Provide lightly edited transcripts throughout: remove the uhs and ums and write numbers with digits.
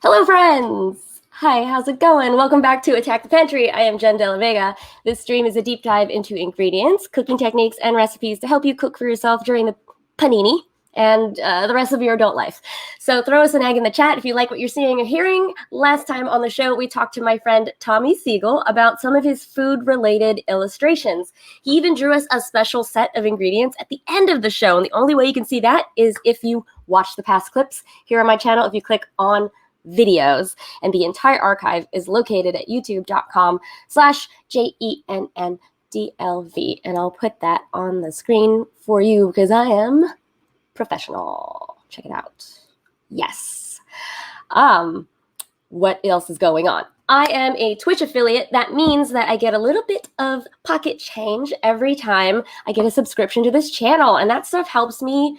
Hello, friends! Hi, how's it going? Welcome back to Attack the Pantry. I am Jenn de Vega. This stream is a deep dive into ingredients, cooking techniques, and recipes to help you cook for yourself during the panini and the rest of your adult life. So throw us an egg in the chat if you like what you're seeing or hearing. Last time on the show, we talked to my friend Tommy Siegel about some of his food-related illustrations. He even drew us a special set of ingredients at the end of the show, and the only way you can see that is if you watch the past clips here on my channel. If you click on videos, and the entire archive is located at youtube.com/JENNDLV, and I'll put that on the screen for you because I am professional. Check it out. Yes. What else is going on? I am a Twitch affiliate. That means that I get a little bit of pocket change every time I get a subscription to this channel, and that stuff helps me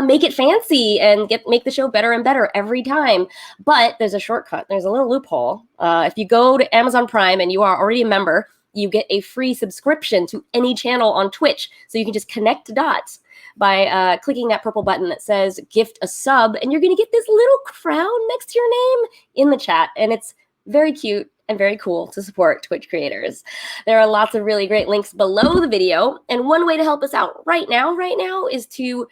make it fancy and make the show better and better every time. But there's a shortcut. There's a little loophole. If you go to Amazon Prime and you are already a member, you get a free subscription to any channel on Twitch. So you can just connect dots by clicking that purple button that says gift a sub, and you're going to get this little crown next to your name in the chat, and it's very cute and very cool to support Twitch creators. There are lots of really great links below the video, and one way to help us out right now is to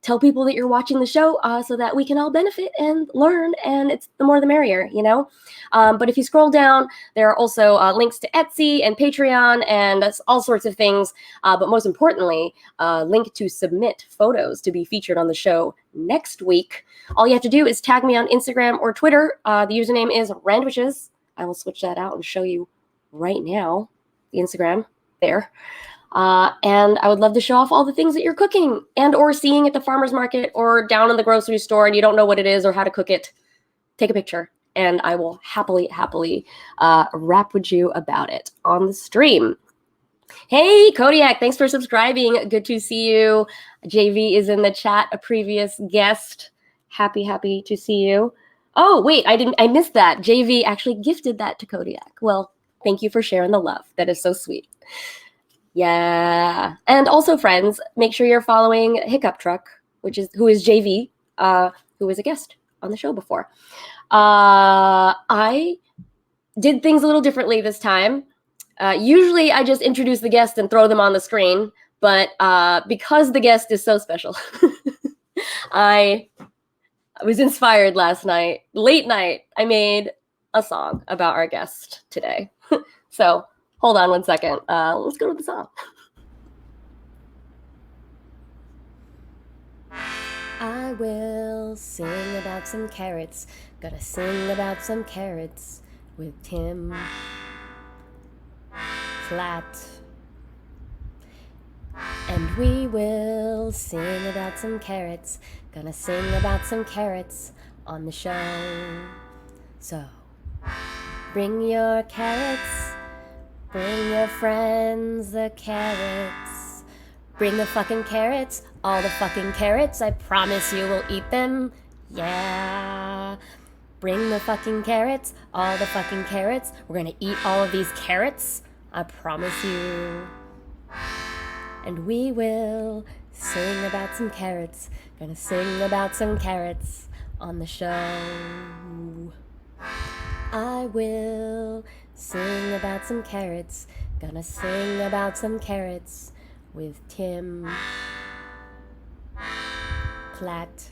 tell people that you're watching the show so that we can all benefit and learn, and it's the more the merrier, you know? But if you scroll down, there are also links to Etsy and Patreon and all sorts of things, but most importantly, a link to submit photos to be featured on the show next week. All you have to do is tag me on Instagram or Twitter. The username is Randwiches. I will switch that out and show you right now, the Instagram there. And I would love to show off all the things that you're cooking and or seeing at the farmer's market or down in the grocery store and you don't know what it is or how to cook it. Take a picture and I will happily rap with you about it on the stream. Hey, Kodiak, thanks for subscribing. Good to see you. JV is in the chat, a previous guest. Happy to see you. Oh, wait, I missed that. JV actually gifted that to Kodiak. Well, thank you for sharing the love. That is so sweet. Yeah. And also, friends, make sure you're following Hiccup Truck, who is JV, who was a guest on the show before. I did things a little differently this time. Usually I just introduce the guest and throw them on the screen, but because the guest is so special, I was inspired last night, late night. I made a song about our guest today. So hold on one second. Let's go to the song. I will sing about some carrots. Gotta sing about some carrots with Tim Platt. And we will sing about some carrots. Gonna sing about some carrots on the show. So bring your carrots. Bring your friends the carrots. Bring the fucking carrots, all the fucking carrots. I promise you will eat them. Yeah. Bring the fucking carrots, all the fucking carrots. We're gonna eat all of these carrots. I promise you. And we will sing about some carrots. Gonna sing about some carrots on the show. I will sing about some carrots. Gonna sing about some carrots with Tim Platt.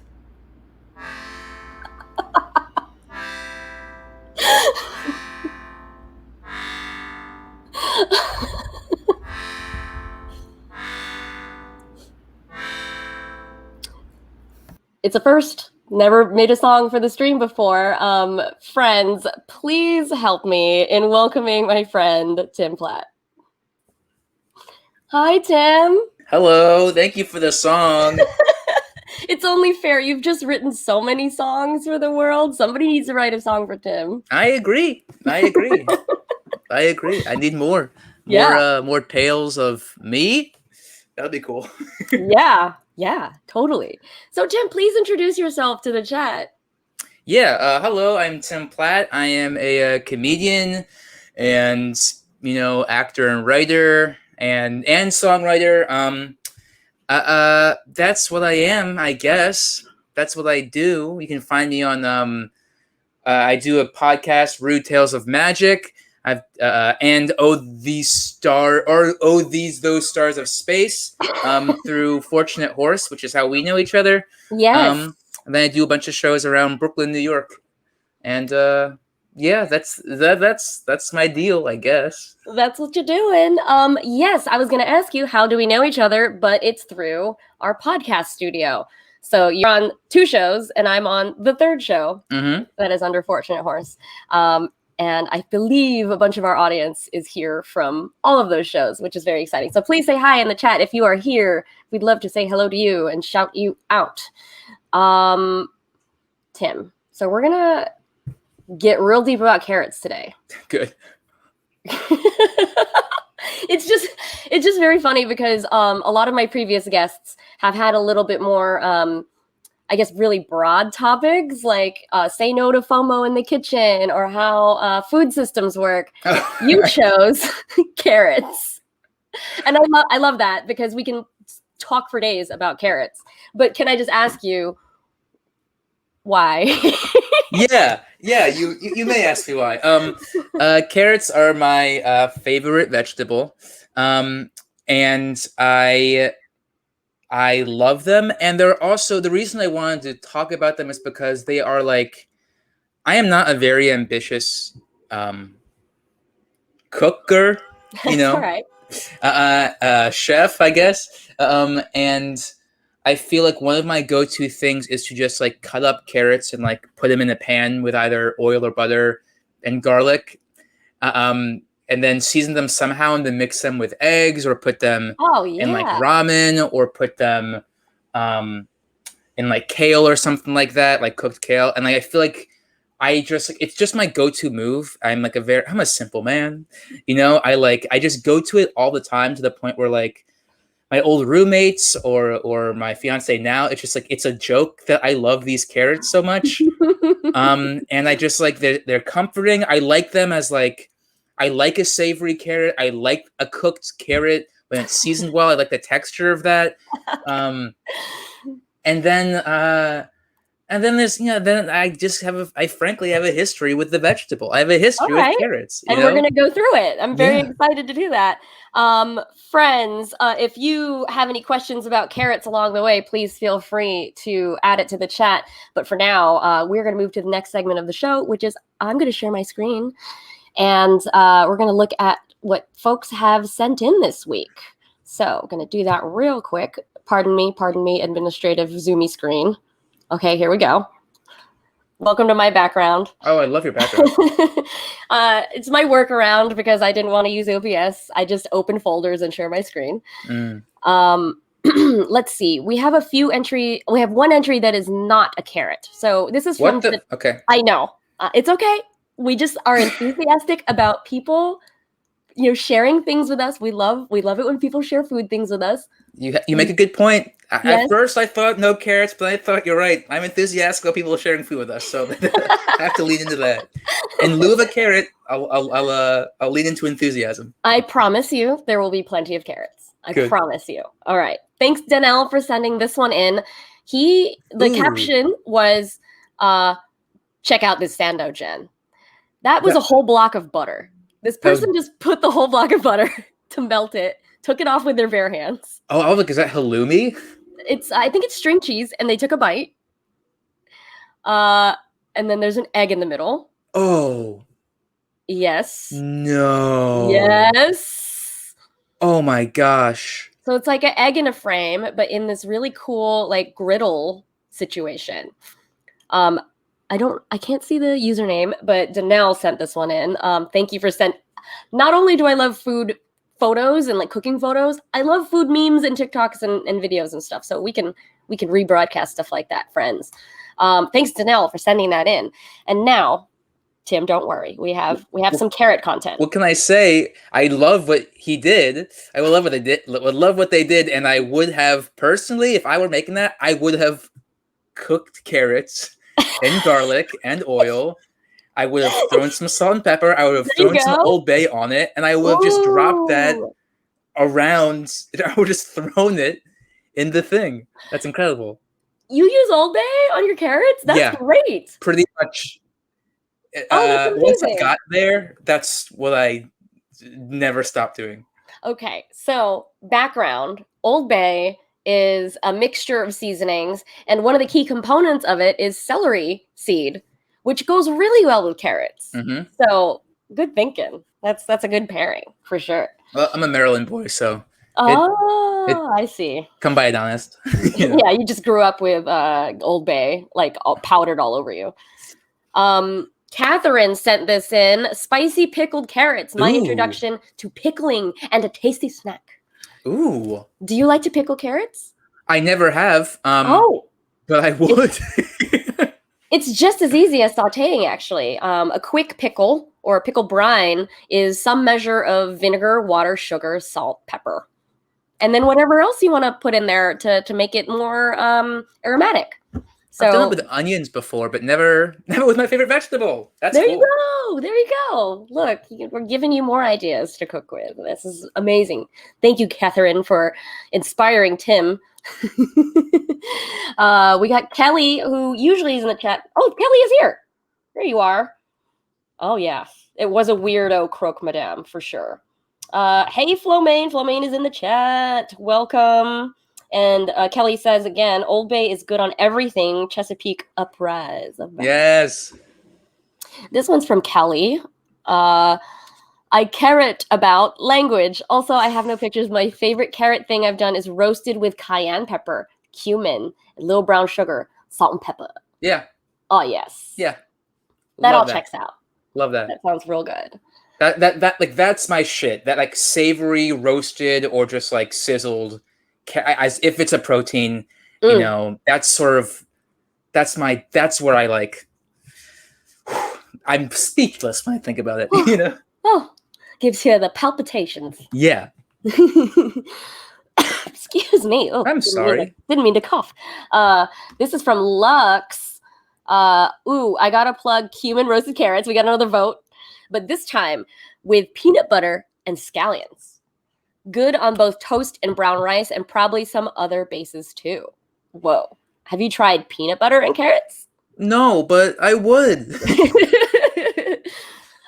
It's a first. Never made a song for the stream before. Friends, please help me in welcoming my friend, Tim Platt. Hi, Tim. Hello. Thank you for the song. It's only fair. You've just written so many songs for the world. Somebody needs to write a song for Tim. I agree. I need more. More tales of me. That'd be cool. Yeah, totally. So, Tim, please introduce yourself to the chat. Yeah. Hello. I'm Tim Platt. I am a comedian and actor and writer and songwriter. That's what I am, I guess. That's what I do. You can find me on I do a podcast, Rude Tales of Magic. I've and these those stars of space through Fortunate Horse, which is how we know each other. Yes. And then I do a bunch of shows around Brooklyn, New York, and yeah, that's my deal, I guess. That's what you're doing. Yes, I was going to ask you, how do we know each other? But it's through our podcast studio. So you're on 2 shows, and I'm on the 3rd show that is under Fortunate Horse. And I believe a bunch of our audience is here from all of those shows, which is very exciting. So please say hi in the chat if you are here. We'd love to say hello to you and shout you out. Tim, so we're going to get real deep about carrots today. Good. It's just very funny because a lot of my previous guests have had a little bit more I guess really broad topics like say no to FOMO in the kitchen or how food systems work. You chose carrots. And I love that because we can talk for days about carrots. But can I just ask you why? Yeah, you may ask me why. Carrots are my favorite vegetable, and I love them. And they're also, the reason I wanted to talk about them is because they are like, I am not a very ambitious cooker, you know, All right. chef, I guess. And I feel like one of my go-to things is to just like cut up carrots and like put them in a pan with either oil or butter and garlic, and then season them somehow and then mix them with eggs or put them in like ramen or put them in like kale or something like that, like cooked kale. And like, I feel like it's just my go-to move. I'm a simple man, you know. I just go to it all the time to the point where like my old roommates or my fiance now, it's just like, it's a joke that I love these carrots so much. And I just like, they're comforting. I like them as like, I like a savory carrot. I like a cooked carrot when it's seasoned well. I like the texture of that. And then there's, you know, then I frankly have a history with the vegetable. I have a history with carrots. And we're going to go through it. I'm very excited to do that. Friends, if you have any questions about carrots along the way, please feel free to add it to the chat. But for now, we're going to move to the next segment of the show, which is I'm going to share my screen. And we're going to look at what folks have sent in this week. So I'm going to do that real quick. Pardon me, administrative zoomy screen. Okay, here we go. Welcome to my background. Oh, I love your background. It's my workaround because I didn't want to use OBS. I just open folders and share my screen. Let's see. We have We have one entry that is not a carrot. So this is from okay. I know. It's okay. We just are enthusiastic about people, you know, sharing things with us. We love it when people share food things with us. You make a good point. At first, I thought no carrots, but I thought you're right. I'm enthusiastic about people sharing food with us, so I have to lean into that. In lieu of a carrot, I'll lean into enthusiasm. I promise you, there will be plenty of carrots. I promise you. All right. Thanks, Danelle, for sending this one in. The caption was, "Check out this sando, Jen." That was a whole block of butter. This person just put the whole block of butter to melt it, took it off with their bare hands. Oh, look, is that halloumi? I think it's string cheese, and they took a bite. And then there's an egg in the middle. Oh. Yes. No. Yes. Oh my gosh. So it's like an egg in a frame, but in this really cool like griddle situation. I can't see the username, but Danelle sent this one in. Thank you for not only do I love food photos and like cooking photos, I love food memes and TikToks and videos and stuff. So we can rebroadcast stuff like that, friends. Thanks, Danelle, for sending that in. And now, Tim, don't worry. We have some carrot content. What can I say? I love what he did. I would love what they did. Would love what they did, and I would have personally, if I were making that, I would have cooked carrots and garlic and oil. I would have thrown some salt and pepper. I would have thrown some Old Bay on it, and I would have just dropped that around. I would have just thrown it in the thing. That's incredible. You use Old Bay on your carrots? That's great. Pretty much. Oh, that's Once I amazing. got there, that's what I never stopped doing. Okay, so background Old Bay is a mixture of seasonings, and one of the key components of it is celery seed, which goes really well with carrots. Hmm. So good thinking. That's a good pairing for sure. Well, I'm a Maryland boy, so it it Oh, I see. come by it honest. Yeah, you just grew up with Old Bay like powdered all over you. Catherine sent this in. Spicy pickled carrots, my Ooh, introduction to pickling and a tasty snack. ooh. Do you like to pickle carrots? I never have, Oh, but I it's would. it's just as easy as sautéing, actually. A quick pickle or a pickle brine is some measure of vinegar, water, sugar, salt, pepper, and then whatever else you want to put in there to make it more aromatic. I've done it So with onions before, but never with my favorite vegetable. That's there you cool. go. There you go. Look, we're giving you more ideas to cook with. This is amazing. Thank you, Catherine, for inspiring Tim. We got Kelly, who usually is in the chat. Oh, Kelly is here. There you are. Oh, yeah. It was a weirdo croque madame, for sure. Hey, Flomaine. Flomaine is in the chat. Welcome. And Kelly says again, Old Bay is good on everything. Chesapeake uprise. Yes. This one's from Kelly. I carrot about language. Also, I have no pictures. My favorite carrot thing I've done is roasted with cayenne pepper, cumin, little brown sugar, salt and pepper. Yeah. Oh, yes. Yeah. That all Love that. checks out. Love that. That sounds real good. That like that's my shit. That like savory roasted or just like sizzled, as if it's a protein. You know, that's where I like. I'm speechless when I think about it. You know. Oh, gives you the palpitations. Yeah. Excuse me. Oh, I'm sorry. Didn't mean to cough. This is from Lux. I gotta plug cumin roasted carrots. We got another vote, but this time with peanut butter and scallions. Good on both toast and brown rice, and probably some other bases too. Whoa. Have you tried peanut butter and carrots? No, but I would.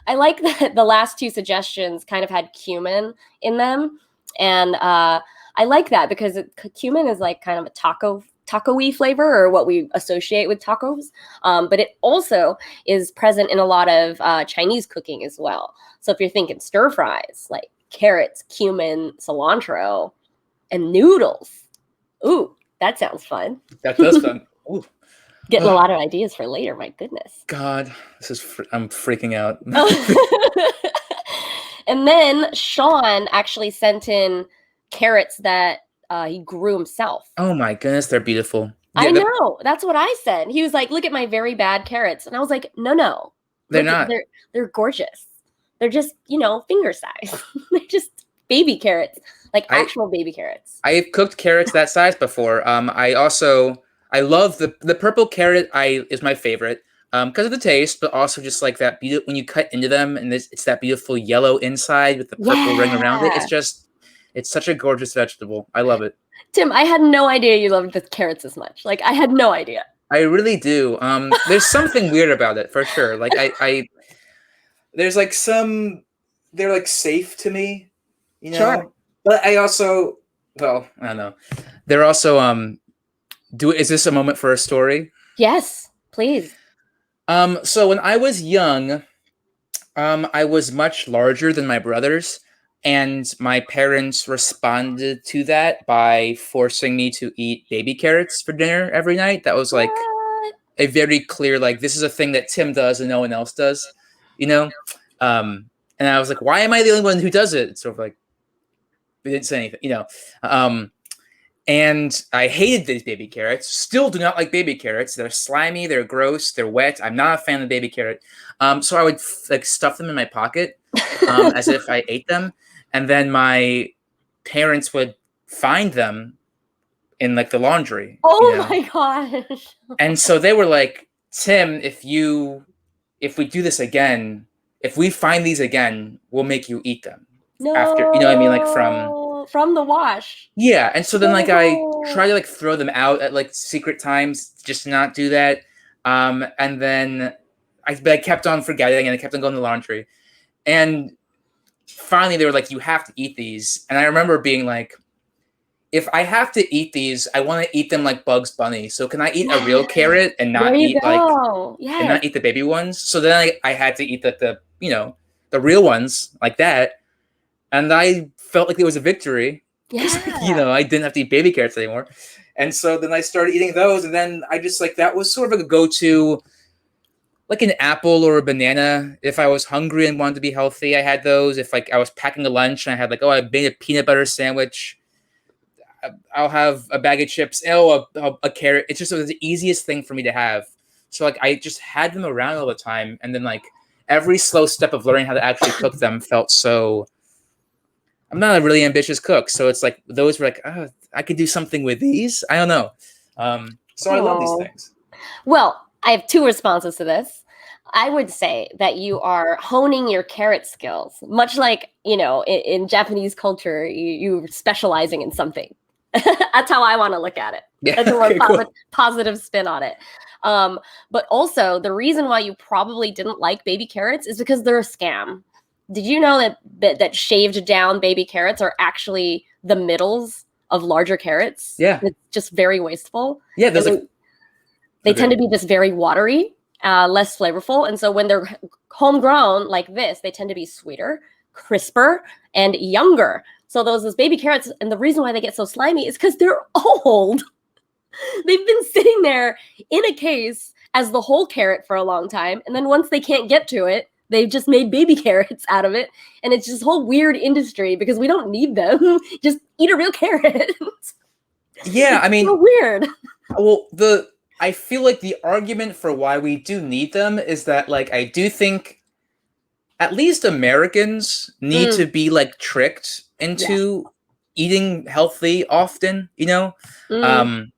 I like that the last two suggestions kind of had cumin in them, and I like that because cumin is like kind of a taco-y flavor, or what we associate with tacos. But it also is present in a lot of Chinese cooking as well. So if you're thinking stir fries, like carrots, cumin, cilantro, and noodles, ooh, that sounds fun. That does sound. Ooh. Getting a lot of ideas for later. My goodness. God, I'm freaking out. And then Sean actually sent in carrots that he grew himself. Oh my goodness, they're beautiful. Yeah, I know. That's what I said. He was like, "Look at my very bad carrots," and I was like, "No, they're not. They're gorgeous. They're just finger size. They're just baby carrots, like actual baby carrots." I've cooked carrots that size before. I love the purple carrot. Is my favorite because of the taste, but also just like that when you cut into them and it's that beautiful yellow inside with the purple ring around it. It's such a gorgeous vegetable. I love it. Tim, I had no idea you loved the carrots as much. Like I had no idea. I really do. There's something weird about it for sure. Like I there's like they're like safe to me, you know. Sure. But I also, I don't know. They're also is this a moment for a story? Yes, please. So when I was young, I was much larger than my brothers, and my parents responded to that by forcing me to eat baby carrots for dinner every night. That was like a very clear, like, this is a thing that Tim does and no one else does, you know? And I was like, why am I the only one who does it? It's sort of like, we didn't say anything, you know? And I hated these baby carrots. Still do not like baby carrots. They're slimy. They're gross. They're wet. I'm not a fan of baby carrot. So I would like stuff them in my pocket as if I ate them, and then my parents would find them in like the laundry. Oh my gosh! And so they were like, Tim, if we do this again, if we find these again, we'll make you eat them. No. After, you know what I mean, like from the wash. Yeah, and so then like I try to like throw them out at like secret times, just to not do that. And then I kept on forgetting, and I kept on going to the laundry. And finally, they were like, "You have to eat these." And I remember being like, "If I have to eat these, I want to eat them like Bugs Bunny. So can I eat a real carrot and There not you eat like go. and Yes. not eat the baby ones?" So then I had to eat the real ones like that, and I felt like it was a victory because Yeah. I didn't have to eat baby carrots anymore. And so then I started eating those, and then I just like that was sort of a go-to, like an apple or a banana. If I was hungry and wanted to be healthy, I had those. If like I was packing a lunch and I had like, oh, I made a peanut butter sandwich, I'll have a bag of chips. Oh, a carrot. It's just the easiest thing for me to have. So like I just had them around all the time, and then like every slow step of learning how to actually cook them felt so. I'm not a really ambitious cook, so it's like those were like, oh, I could do something with these. I don't know. So I love these Oh. things. Well, I have two responses to this. I would say that you are honing your carrot skills, much like, in Japanese culture, you're specializing in something. That's how I want to look at it. Yeah. That's a more Okay, cool. positive spin on it. But also, the reason why you probably didn't like baby carrots is because they're a scam. Did you know that shaved down baby carrots are actually the middles of larger carrots? Yeah. It's just very wasteful. Yeah, there's And like they tend to be just very watery, less flavorful. And so when they're homegrown like this, they tend to be sweeter, crisper, and younger. So those baby carrots, and the reason why they get so slimy is because they're old. They've been sitting there in a case as the whole carrot for a long time. And then once they can't get to it, they've just made baby carrots out of it. And it's this whole weird industry because we don't need them. Just eat a real carrot. Yeah, I mean, so weird. well, I feel like the argument for why we do need them is that like I do think at least Americans need to be like tricked into eating healthy often, Mm.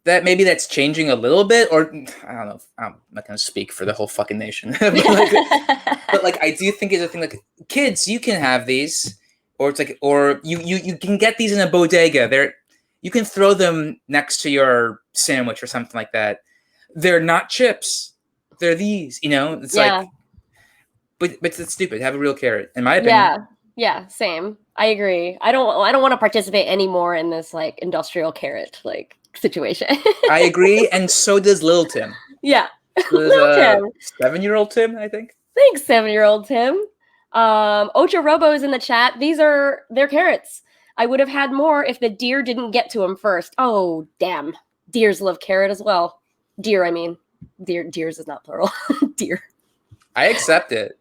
that maybe that's changing a little bit, or I don't know. I'm not gonna speak for the whole fucking nation, but like I do think it's a thing. Like kids, you can have these, or it's like, or you can get these in a bodega. You can throw them next to your sandwich or something like that. They're not chips. They're these. It's like, but it's stupid. Have a real carrot, in my opinion. Yeah, same. I agree. I don't want to participate anymore in this like industrial carrot like situation. I agree, and so does Little Tim. Yeah. So there's Little Tim. 7-year-old Tim, I think. Thanks, 7-year-old Tim. Ocha Robo is in the chat. These are their carrots. I would have had more if the deer didn't get to him first. Oh, damn. Deers love carrot as well. Deer, I mean. Deers is not plural. Deer. I accept it.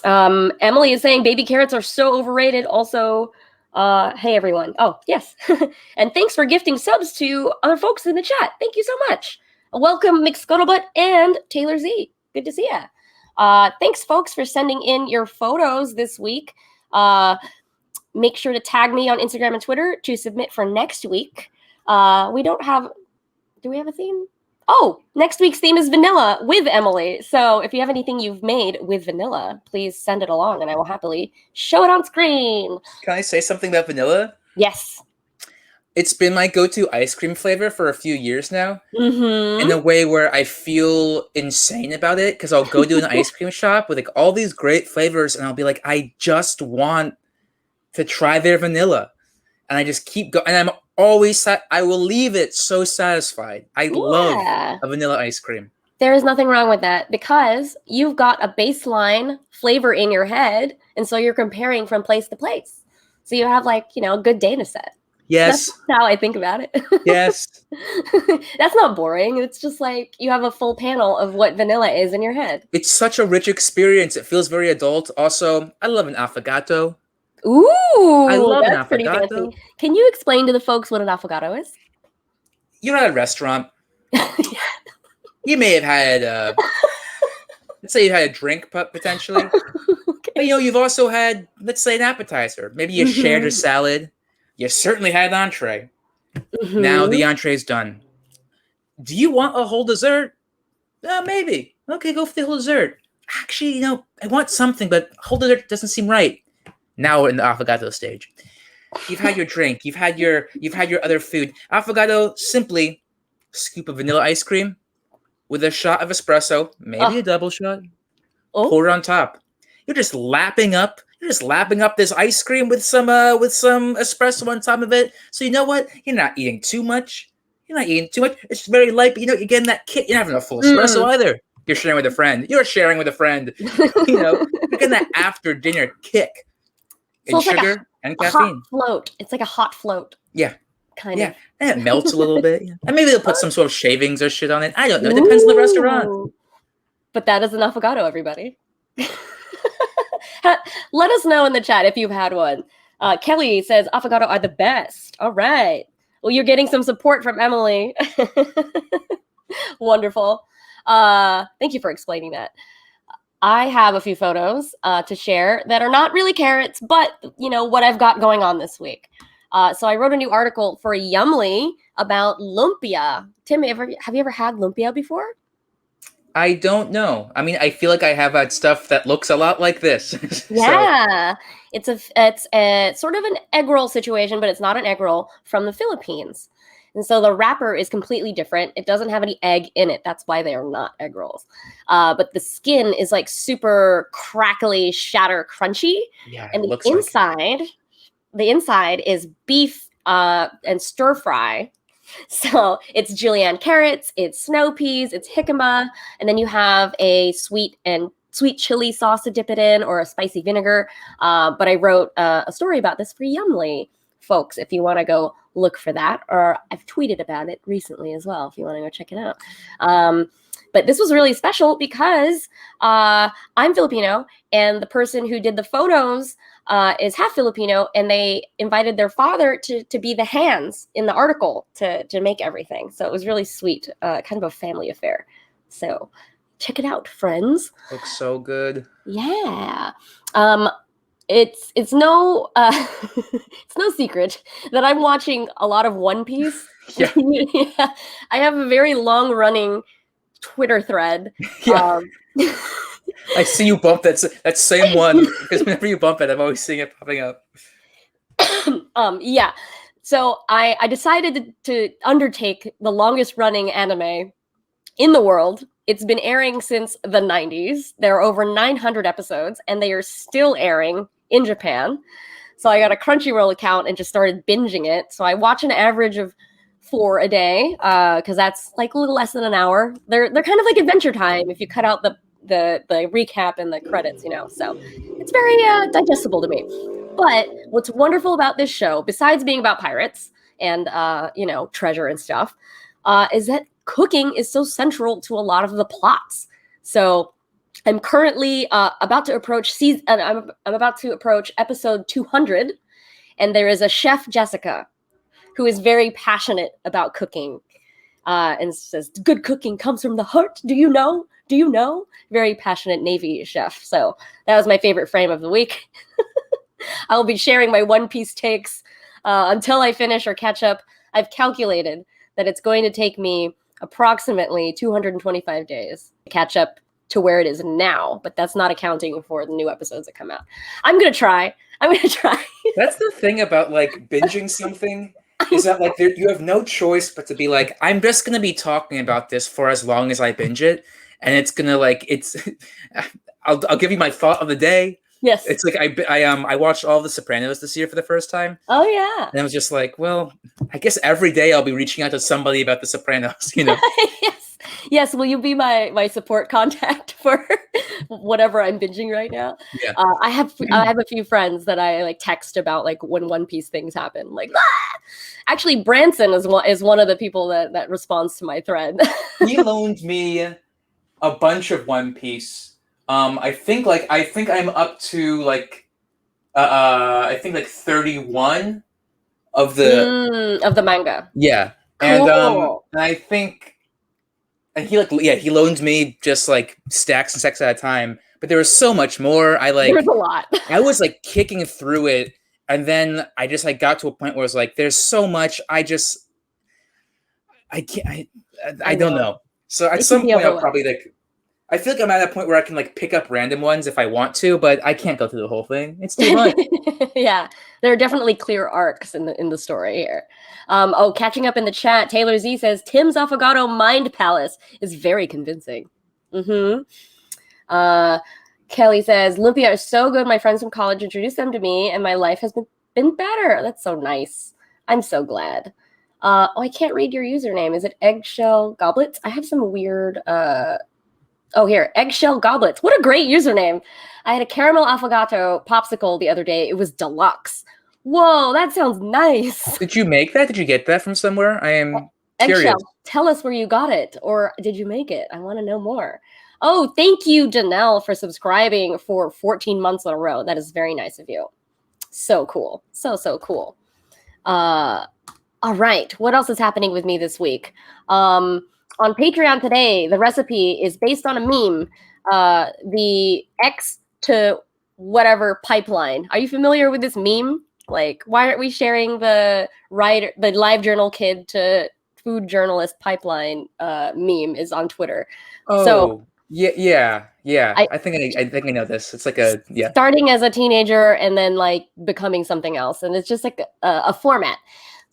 Emily is saying baby carrots are so overrated. Also, hey everyone. Oh, yes. And thanks for gifting subs to other folks in the chat. Thank you so much. Welcome, McScuttlebutt and Taylor Z. Good to see ya. Thanks, folks, for sending in your photos this week. Make sure to tag me on Instagram and Twitter to submit for next week. Do we have a theme? Oh, next week's theme is vanilla with Emily. So if you have anything you've made with vanilla, please send it along and I will happily show it on screen. Can I say something about vanilla? Yes. It's been my go-to ice cream flavor for a few years now. Mm-hmm. In a way where I feel insane about it, because I'll go to an ice cream shop with like all these great flavors and I'll be like, I just want to try their vanilla. And I just keep going. And I'm always I will leave it so satisfied. I love a vanilla ice cream. There is nothing wrong with that because you've got a baseline flavor in your head. And so you're comparing from place to place. So you have like, a good data set. Yes. That's how I think about it. Yes. That's not boring. It's just like you have a full panel of what vanilla is in your head. It's such a rich experience. It feels very adult. Also, I love an affogato. Ooh, I love that's pretty fancy. Can you explain to the folks what an affogato is? You're at a restaurant. You may have had, let's say you had a drink potentially. Okay. But you've also had, let's say, an appetizer. Maybe you shared a salad. You certainly had an entree. Mm-hmm. Now the entree's done. Do you want a whole dessert? Maybe. Okay, go for the whole dessert. Actually, I want something, but whole dessert doesn't seem right. Now we're in the affogato stage. You've had your drink. You've had your other food. Affogato, simply scoop of vanilla ice cream, with a shot of espresso, maybe Oh, a double shot, oh. pour it on top. You're just lapping up. You're just lapping up this ice cream with some espresso on top of it. So you know what? You're not eating too much. You're not eating too much. It's just very light, but you know you're getting that kick. You're not having a full espresso Mm. either. You're sharing with a friend. You're sharing with a friend. You know, you're getting that after dinner kick So in it's like sugar and a hot caffeine. float. It's like a hot float, Yeah, kind yeah, of. and it melts a little bit. Yeah. And maybe they'll put some sort of shavings or shit on it. I don't know. It depends on the restaurant. Ooh. But that is an affogato, everybody. Let us know in the chat if you've had one. Kelly says affogato are the best. All right. Well, you're getting some support from Emily. Wonderful. Thank you for explaining that. I have a few photos to share that are not really carrots, but you know what I've got going on this week. So I wrote a new article for Yumly about lumpia. Tim, have you ever had lumpia before? I don't know. I mean, I feel like I have had stuff that looks a lot like this. So Yeah, it's a sort of an egg roll situation, but it's not an egg roll from the Philippines. And so the wrapper is completely different. It doesn't have any egg in it. That's why they are not egg rolls. But the skin is like super crackly, shatter, crunchy, yeah, and it looks like it. the inside is beef and stir fry. So it's julienne carrots, it's snow peas, it's jicama, and then you have a sweet chili sauce to dip it in, or a spicy vinegar. But I wrote a story about this for Yumly, folks, if you want to go look for that. Or I've tweeted about it recently as well, if you want to go check it out. But this was really special because I'm Filipino, and the person who did the photos is half Filipino, and they invited their father to be the hands in the article to make everything. So it was really sweet, kind of a family affair. So check it out, friends. Looks so good. Yeah. It's no it's no secret that I'm watching a lot of One Piece. Yeah. Yeah. I have a very long running Twitter thread. Yeah. I see you bump that same one, because whenever you bump it, I'm always seeing it popping up. Yeah. So I decided to undertake the longest running anime in the world. It's been airing since the 90s. There are over 900 episodes, and they are still airing in Japan. So I got a Crunchyroll account and just started binging it. So I watch an average of 4 a day, because that's like a little less than an hour. They're kind of like Adventure Time if you cut out the recap and the credits, you know. So it's very digestible to me. But what's wonderful about this show, besides being about pirates and you know, treasure and stuff, is that cooking is so central to a lot of the plots. So I'm currently about to approach season. I'm about to approach episode 200, and there is a chef, Jessica, who is very passionate about cooking, and says, "Good cooking comes from the heart. Do you know? Do you know?" Very passionate Navy chef. So that was my favorite frame of the week. I'll be sharing my One Piece takes until I finish or catch up. I've calculated that it's going to take me approximately 225 days to catch up to where it is now, but that's not accounting for the new episodes that come out. I'm gonna try. That's the thing about like binging something, is that like you have no choice but to be like, I'm just gonna be talking about this for as long as I binge it, and it's gonna like it's. I'll give you my thought of the day. Yes. It's like I watched all the Sopranos this year for the first time. Oh yeah. And I was just like, well, I guess every day I'll be reaching out to somebody about the Sopranos, you know. Yes. Yes. Will you be my support contact for whatever I'm binging right now? Yeah. I have a few friends that I like text about like when One Piece things happen. Like, ah! Actually, Branson is one of the people that responds to my thread. He loaned me a bunch of One Piece. I think I'm up to like I think like 31 of the manga. yeah. Cool. And I think, and he loaned me just like stacks and stacks at a time, but there was so much more. There's a lot. I was like kicking through it, and then I just like got to a point where it was like there's so much, I can't, I don't know. So at It can some be point I'll overwhelming. probably like I feel like I'm at a point where I can like pick up random ones if I want to, but I can't go through the whole thing. It's too much. Yeah, there are definitely clear arcs in the story here. Catching up in the chat, Taylor Z says Tim's Affogato Mind Palace is very convincing. Mm-hmm. Kelly says Lumpia are so good. My friends from college introduced them to me, and my life has been better. That's so nice. I'm so glad. I can't read your username. Is it Eggshell Goblets? I have some weird. Here, Eggshell Goblets. What a great username. I had a caramel affogato popsicle the other day. It was deluxe. Whoa, that sounds nice. Did you make that? Did you get that from somewhere? I am curious. Eggshell, tell us where you got it, or did you make it? I want to know more. Oh, thank you, Janelle, for subscribing for 14 months in a row. That is very nice of you. So cool. So cool. All right. What else is happening with me this week? On Patreon today, the recipe is based on a meme, the X to whatever pipeline. Are you familiar with this meme? Like, why aren't we sharing the live journal kid to food journalist pipeline meme is on Twitter. Oh, so yeah. I think I know this. It's like starting as a teenager and then like becoming something else, and it's just like a format.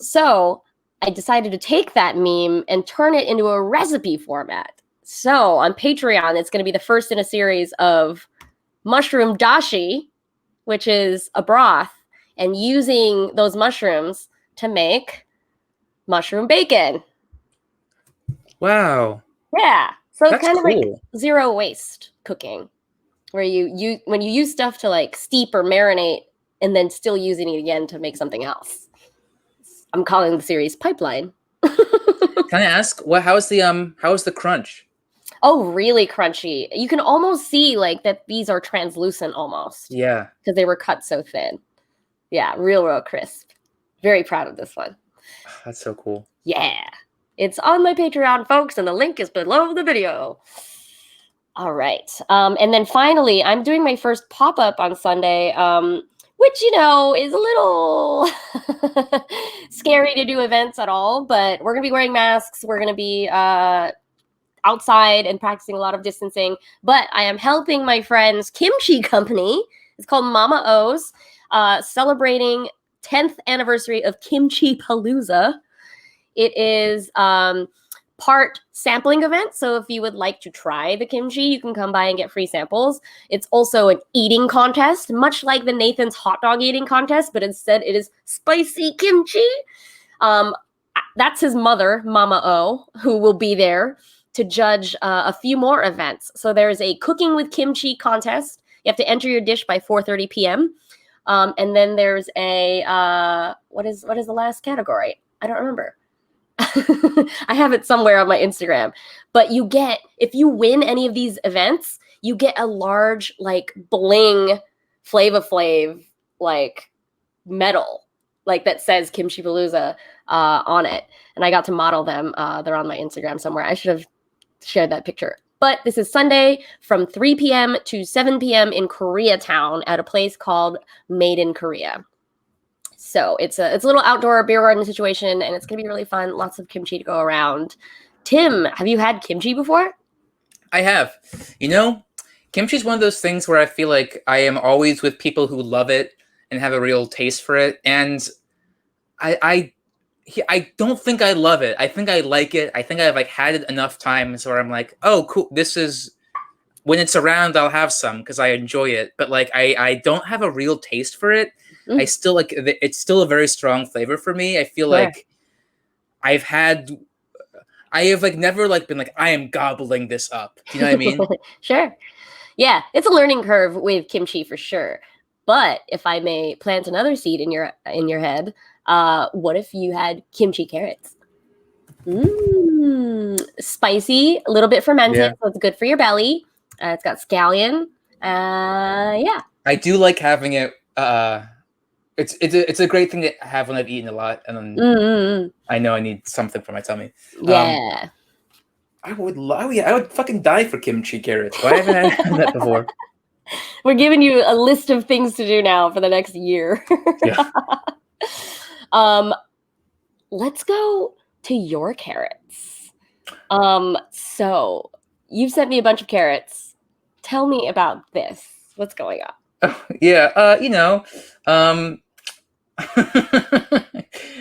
So I decided to take that meme and turn it into a recipe format. So on Patreon, it's going to be the first in a series of mushroom dashi, which is a broth, and using those mushrooms to make mushroom bacon. Wow. Yeah. So that's it's kind of cool. like zero waste cooking, where when you use stuff to like steep or marinate and then still using it again to make something else. I'm calling the series Pipeline. Can I ask how is the crunch? Oh, really crunchy. You can almost see like that these are translucent almost. Yeah. Because they were cut so thin. Yeah, real crisp. Very proud of this one. That's so cool. Yeah. It's on my Patreon, folks, and the link is below the video. All right. And then finally, I'm doing my first pop-up on Sunday, which, is a little scary to do events at all, but we're going to be wearing masks. We're going to be outside and practicing a lot of distancing. But I am helping my friend's kimchi company. It's called Mama O's, celebrating 10th anniversary of Kimchi Palooza. It is part sampling event. So if you would like to try the kimchi, you can come by and get free samples. It's also an eating contest, much like the Nathan's hot dog eating contest, but instead it is spicy kimchi. That's his mother, Mama O, who will be there to judge a few more events. So there's a cooking with kimchi contest. You have to enter your dish by 4:30 p.m. And then there's a, what is the last category? I don't remember. I have it somewhere on my Instagram. But if you win any of these events, you get a large, like, bling Flava Flav, like, medal, like, that says Kimchi Palooza on it. And I got to model them. They're on my Instagram somewhere. I should have shared that picture. But this is Sunday from 3 p.m. to 7 p.m. in Koreatown at a place called Made in Korea. So it's a little outdoor beer garden situation, and it's going to be really fun. Lots of kimchi to go around. Tim, have you had kimchi before? I have. Kimchi is one of those things where I feel like I am always with people who love it and have a real taste for it. And I don't think I love it. I think I like it. I think I've had it enough times where I'm like, oh, cool. This is, when it's around, I'll have some because I enjoy it. But I don't have a real taste for it. I still it's still a very strong flavor for me. I feel like I have never been like, I am gobbling this up. Do you know what I mean? Sure. Yeah, it's a learning curve with kimchi for sure. But if I may plant another seed in your head, what if you had kimchi carrots? Spicy, a little bit fermented, so it's good for your belly. It's got scallion. Yeah. I do like having it. It's a great thing to have when I've eaten a lot, and then I know I need something for my tummy. Yeah. I would fucking die for kimchi carrots. Why haven't I had that before? We're giving you a list of things to do now for the next year. Yeah. Let's go to your carrots. So you've sent me a bunch of carrots. Tell me about this. What's going on? Yeah,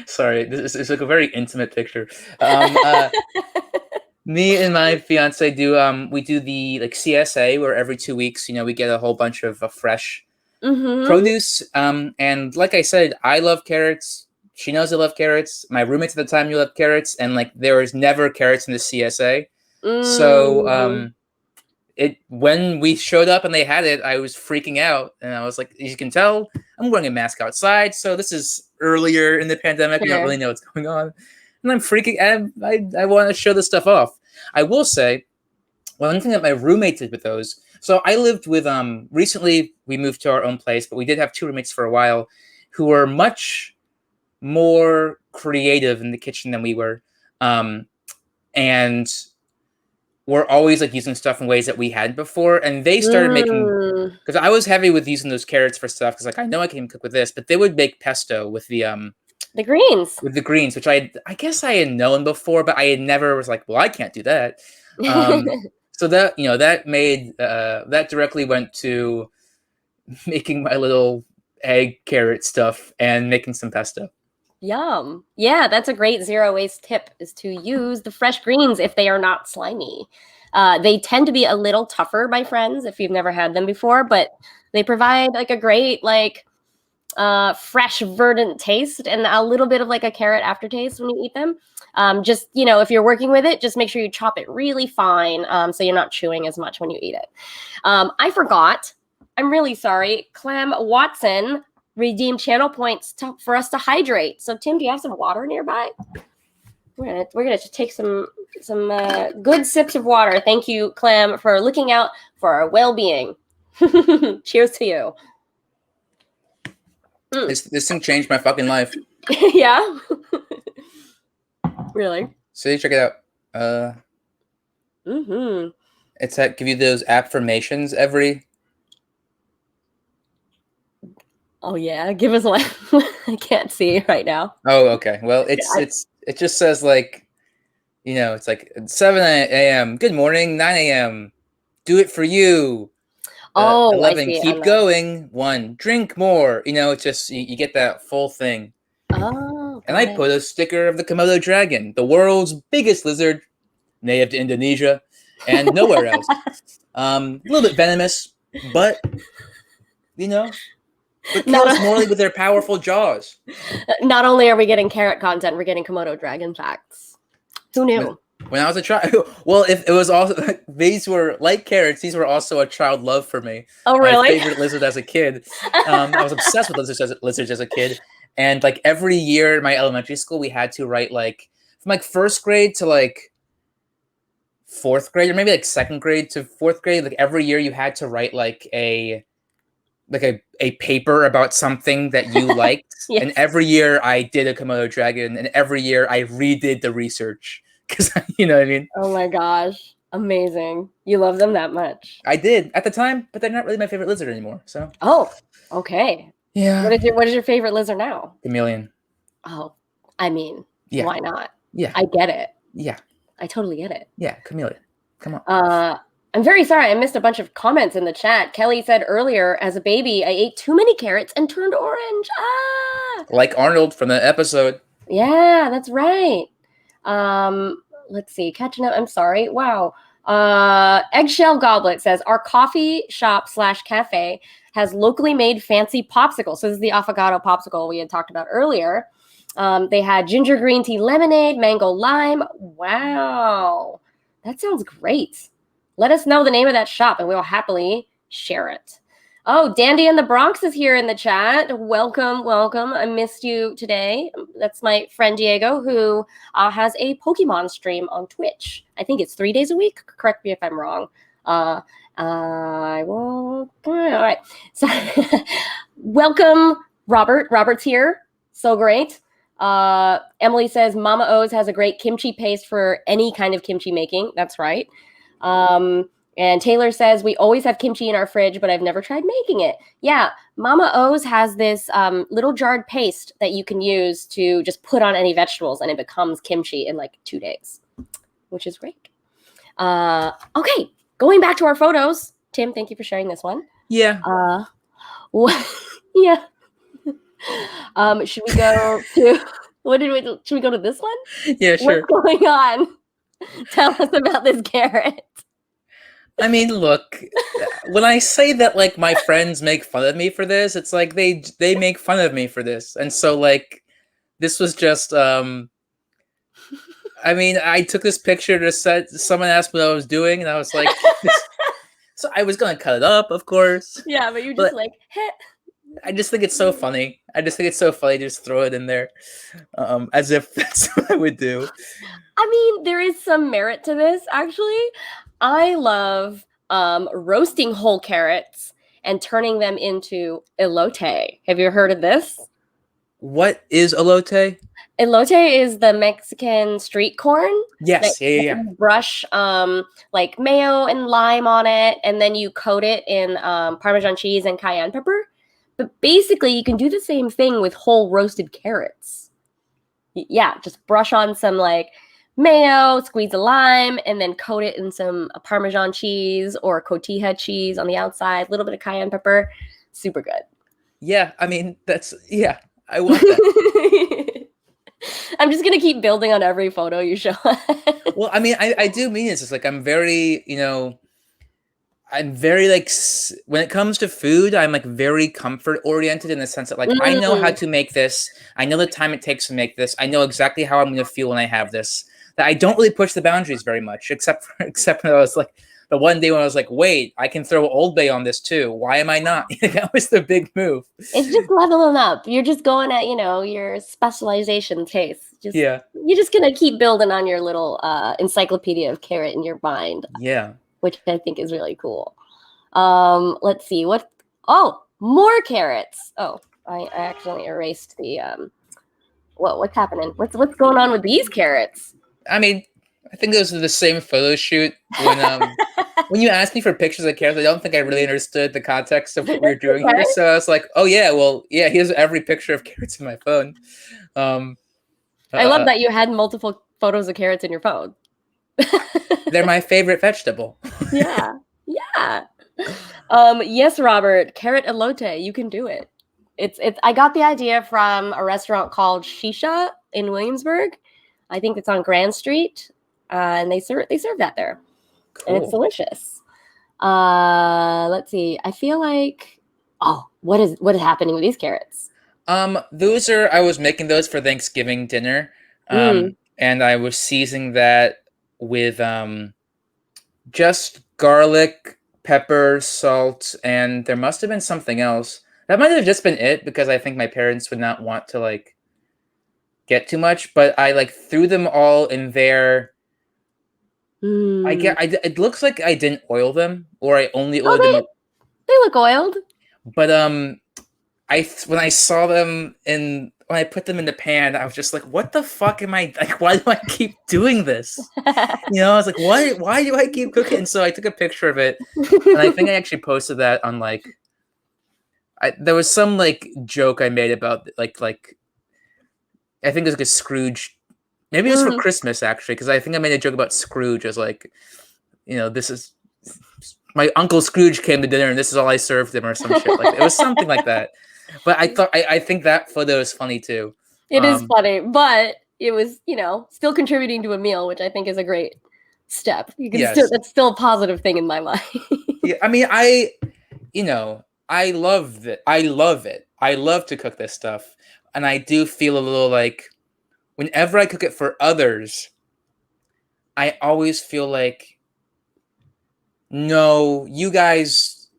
sorry, this is like a very intimate picture. Me and my fiance we do the like CSA where every 2 weeks, we get a whole bunch of fresh produce. And like I said, I love carrots. She knows I love carrots. My roommates at the time, you love carrots, and like there was never carrots in the CSA. So when we showed up and they had it, I was freaking out, and I was like, as you can tell, I'm wearing a mask outside, so this is earlier in the pandemic. We don't really know what's going on, and I'm freaking. I want to show this stuff off. I will say, one thing that my roommate did with those. So I lived with recently we moved to our own place, but we did have two roommates for a while, who were much more creative in the kitchen than we were, and we're always like using stuff in ways that we hadn't before. And they started making, because I was heavy with using those carrots for stuff, because like I know I can cook with this, but they would make pesto with the greens. With the greens, which I guess I had known before, but I had never was like, well, I can't do that. So that that made that directly went to making my little egg carrot stuff and making some pesto. Yum. Yeah, that's a great zero waste tip, is to use the fresh greens if they are not slimy. They tend to be a little tougher, my friends, if you've never had them before, but they provide like a great like fresh verdant taste and a little bit of like a carrot aftertaste when you eat them. Just, if you're working with it, just make sure you chop it really fine, so you're not chewing as much when you eat it. I forgot. I'm really sorry. Clem Watson redeemed channel points for us to hydrate. So Tim, do you have some water nearby? We're gonna take some good sips of water. Thank you, Clem, for looking out for our well-being. Cheers to you. This thing changed my fucking life. Yeah. Really? So check it out. It's that give you those affirmations every. Oh yeah, give us one. I can't see right now. Oh, okay. Well, it just says like, it's like 7 a.m. Good morning, 9 a.m. Do it for you. 11, I see. keep going. 1, drink more. It's just you get that full thing. Oh. And I put a sticker of the Komodo dragon, the world's biggest lizard, native to Indonesia and nowhere else. A little bit venomous, but but kills morally with their powerful jaws. Not only are we getting carrot content, we're getting Komodo dragon facts. Who knew? When I was a child, well, if it was also these were like carrots, these were also a child love for me. Oh, really? My favorite lizard as a kid. I was obsessed with lizards as a kid, and like every year in my elementary school, we had to write like from like first grade to like fourth grade, or maybe like second grade to fourth grade. Like every year, you had to write like a paper about something that you liked. Yes. And every year I did a Komodo dragon, and every year I redid the research. Because you know what I mean? Oh my gosh. Amazing. You love them that much. I did at the time, but they're not really my favorite lizard anymore. So. Oh, okay. Yeah. What is your favorite lizard now? Chameleon. Oh, I mean, yeah. Why not? Yeah. I get it. Yeah. I totally get it. Yeah, chameleon. Come on. I'm very sorry. I missed a bunch of comments in the chat. Kelly said earlier, as a baby, I ate too many carrots and turned orange. Like Arnold from the episode. Yeah, that's right. Let's see. Catching up. I'm sorry. Wow. Eggshell Goblet says our coffee shop / cafe has locally made fancy popsicles. So this is the affogato popsicle we had talked about earlier. They had ginger green tea lemonade, mango lime. Wow. That sounds great. Let us know the name of that shop and we will happily share it. Oh, Dandy in the Bronx is here in the chat. Welcome, welcome. I missed you today. That's my friend Diego, who has a Pokemon stream on Twitch. I think it's 3 days a week. Correct me if I'm wrong. I will. All right. So, welcome, Robert. Robert's here. So great. Emily says Mama O's has a great kimchi paste for any kind of kimchi making. That's right. And Taylor says, we always have kimchi in our fridge, but I've never tried making it. Yeah, Mama O's has this little jarred paste that you can use to just put on any vegetables, and it becomes kimchi in like 2 days, which is great. Okay, going back to our photos. Tim, thank you for sharing this one. Yeah. What? Yeah. Should we go to should we go to this one? Yeah, What's sure. going on? Tell us about this carrot. I mean, look, when I say that like my friends make fun of me for this, it's like they make fun of me for this. And so like this was just I mean, I took this picture to set someone asked what I was doing and I was like this, so I was going to cut it up, of course. Yeah, but you're just But like, heh. I just think it's so funny. I just think it's so funny to just throw it in there, as if that's what I would do. I mean, there is some merit to this, actually. I love roasting whole carrots and turning them into elote. Have you heard of this? What is elote? Elote is the Mexican street corn. Yes, yeah. You brush like mayo and lime on it, and then you coat it in Parmesan cheese and cayenne pepper. But basically, you can do the same thing with whole roasted carrots. Yeah, just brush on some like mayo, squeeze a lime, and then coat it in some Parmesan cheese or cotija cheese on the outside, a little bit of cayenne pepper. Super good. Yeah, I mean, I want that. I'm just going to keep building on every photo you show. Well, I mean, I do mean this. It's like I'm very, I'm very like when it comes to food, I'm like very comfort oriented in the sense that like I know how to make this. I know the time it takes to make this. I know exactly how I'm going to feel when I have this. That I don't really push the boundaries very much, except when I was like the one day when I was like, wait, I can throw Old Bay on this too. Why am I not? That was the big move. It's just leveling up. You're just going at your specialization taste. Yeah. You're just gonna keep building on your little encyclopedia of carrot in your mind. Yeah. Which I think is really cool. Let's see more carrots. Oh, I accidentally erased the what's happening? What's going on with these carrots? I mean, I think those are the same photo shoot when you asked me for pictures of carrots. I don't think I really understood the context of what we were doing here. So I was like, oh yeah, well yeah, here's every picture of carrots in my phone. I love that you had multiple photos of carrots in your phone. They're my favorite vegetable. Yeah. Yes, Robert, carrot elote, you can do it. It's I got the idea from a restaurant called Shisha in Williamsburg. I think it's on Grand Street, and they serve that there. Cool. And it's delicious. Let's see. I feel like what is happening with these carrots? Those are I was making those for Thanksgiving dinner. And I was seasoning that with just garlic, pepper, salt, and there must have been something else. That might have just been it because I think my parents would not want to like get too much, but I like threw them all in there. It looks like I didn't oil them, or I only oiled them. They look oiled. But when I saw them when I put them in the pan, I was just like, what the fuck am I like? Why do I keep doing this? I was like, why do I keep cooking? And so I took a picture of it, and I think I actually posted that on like. There was some like joke I made about like I think it was like a Scrooge. Maybe it was for Christmas actually, because I think I made a joke about Scrooge as like, this is my Uncle Scrooge came to dinner and this is all I served him or some shit. Like it was something like that. But I think that photo is funny too. It is funny, but it was still contributing to a meal, which I think is a great step. You can that's still a positive thing in my mind. Yeah, I mean I love it. I love it. I love to cook this stuff. And I do feel a little like whenever I cook it for others, I always feel like, no, you guys,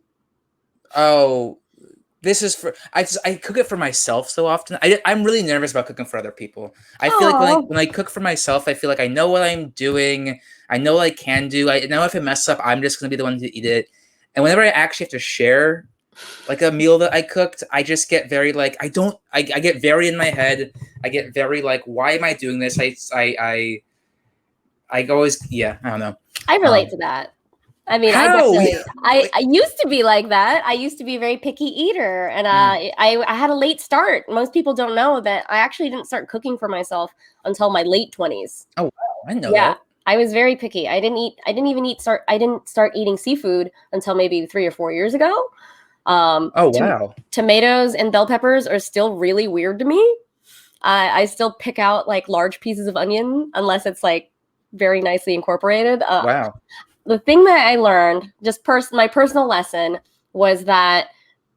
this is for, I cook it for myself so often. I'm really nervous about cooking for other people. I feel like when I cook for myself, I feel like I know what I'm doing. I know what I can do. I know if I mess up, I'm just going to be the one to eat it. And whenever I actually have to share like a meal that I cooked, I just get very like I get very in my head. I get very like, why am I doing this? I always I don't know. I relate to that. I mean, I used to be like that. I used to be a very picky eater, and I had a late start. Most people don't know that I actually didn't start cooking for myself until my late 20s. Oh, wow. I know that. I was very picky. I didn't start eating seafood until maybe 3 or 4 years ago. Oh, wow. Tomatoes and bell peppers are still really weird to me. I still pick out like large pieces of onion unless it's like very nicely incorporated. Wow. The thing that I learned, my personal lesson, was that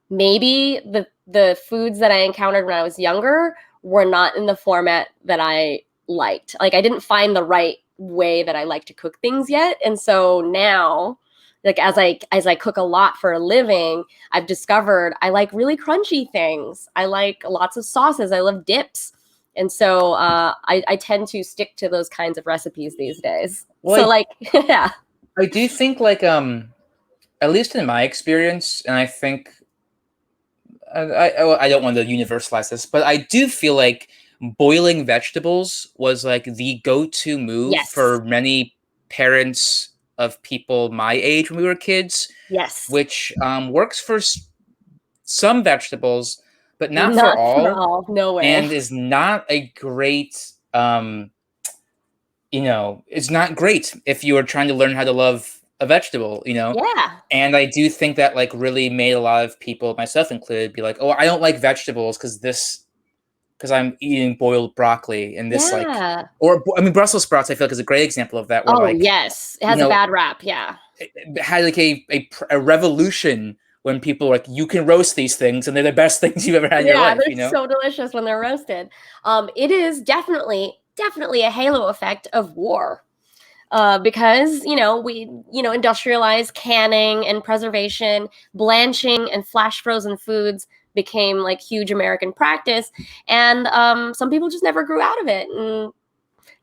maybe the foods that I encountered when I was younger were not in the format that I liked. Like I didn't find the right way that I like to cook things yet. And so now, like as I cook a lot for a living, I've discovered I like really crunchy things. I like lots of sauces. I love dips. And so I tend to stick to those kinds of recipes these days. Well, so like, yeah. I do think like at least in my experience, and I think I don't want to universalize this, but I do feel like boiling vegetables was like the go-to move Yes. for many parents of people my age when we were kids. Yes. Which works for some vegetables, but not for all. No way. And is not a great, it's not great if you are trying to learn how to love a vegetable, Yeah. And I do think that like really made a lot of people, myself included, be like, oh, I don't like vegetables because I'm eating boiled broccoli and this Brussels sprouts, I feel like is a great example of that. Where, yes. It has a bad rap. Yeah. It had like a revolution when people were like, you can roast these things and they're the best things you've ever had in your life. They're so delicious when they're roasted. It is definitely a halo effect of war. Because, we, industrialized canning and preservation, blanching and flash frozen foods became like huge American practice. And some people just never grew out of it. And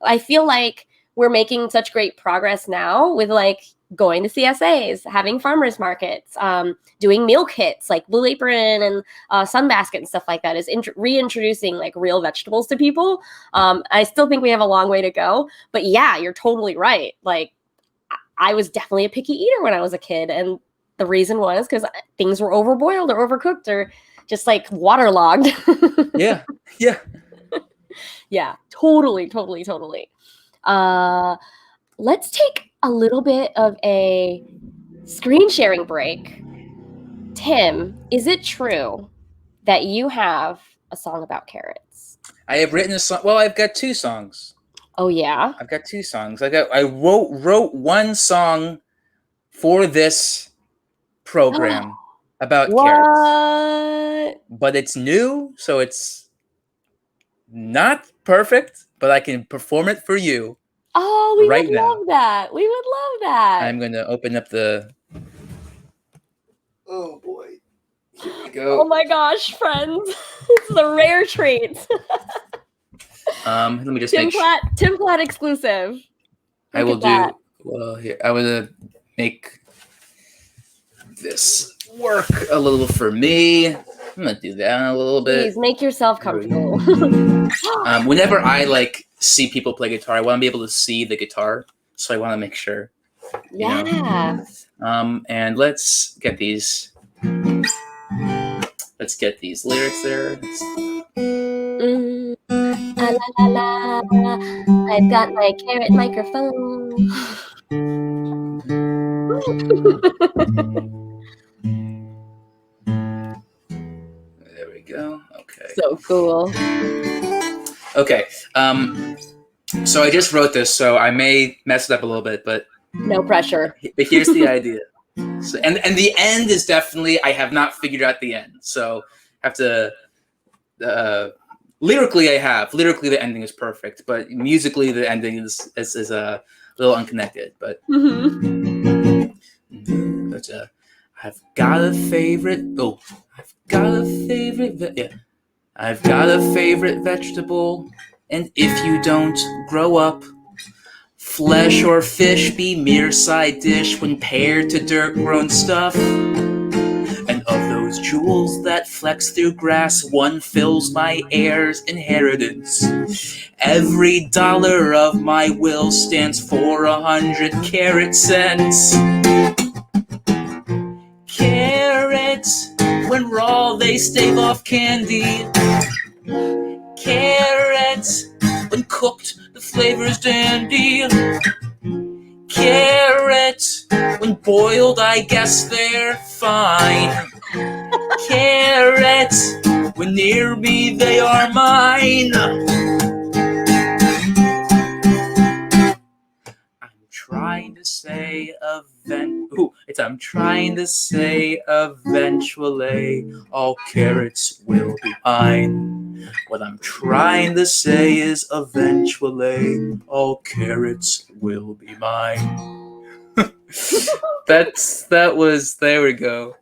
I feel like we're making such great progress now with like going to CSAs, having farmers markets, doing meal kits like Blue Apron and Sunbasket and stuff like that is reintroducing like real vegetables to people. I still think we have a long way to go, but yeah, you're totally right. Like I was definitely a picky eater when I was a kid. And the reason was because things were overboiled or overcooked or just like waterlogged. Yeah. Yeah. Yeah, totally. Let's take a little bit of a screen sharing break. Tim, is it true that you have a song about carrots? I have written a song. Well, I've got 2 songs. Oh yeah? I've got 2 songs. I wrote one song for this program about carrots. But it's new, so it's not perfect, but I can perform it for you. Oh, we would love that. We would love that. I'm going to open up the... Oh, boy. Here we go. Oh, my gosh, friends. It's the rare treat. Let me just Tim Platt exclusive. I will do... Well, here, I will make this work a little for me. I'm going to do that a little bit. Please, make yourself comfortable. Whenever I like see people play guitar, I want to be able to see the guitar, so I want to make sure. Yeah. And let's get these. Let's get these lyrics there. La la la la. I've got my carrot microphone. There we go. Okay. So cool. Okay. So I just wrote this, so I may mess it up a little bit, but no pressure. But here's the idea. So, and the end is definitely, I have not figured out the end. So I have to, lyrically the ending is perfect, but musically the ending is a little unconnected, but I've got a favorite vegetable, and if you don't grow up, flesh or fish be mere side dish when paired to dirt-grown stuff. And of those jewels that flex through grass, one fills my heir's inheritance. Every dollar of my will stands for 100 carrot cents. Carrots, when raw they stave off candy. Carrots, when cooked the flavor's dandy. Carrots, when boiled, I guess they're fine. Carrots, when near me, they are mine. I'm trying to say eventually all carrots will be mine. What I'm trying to say is eventually all carrots will be mine. There we go.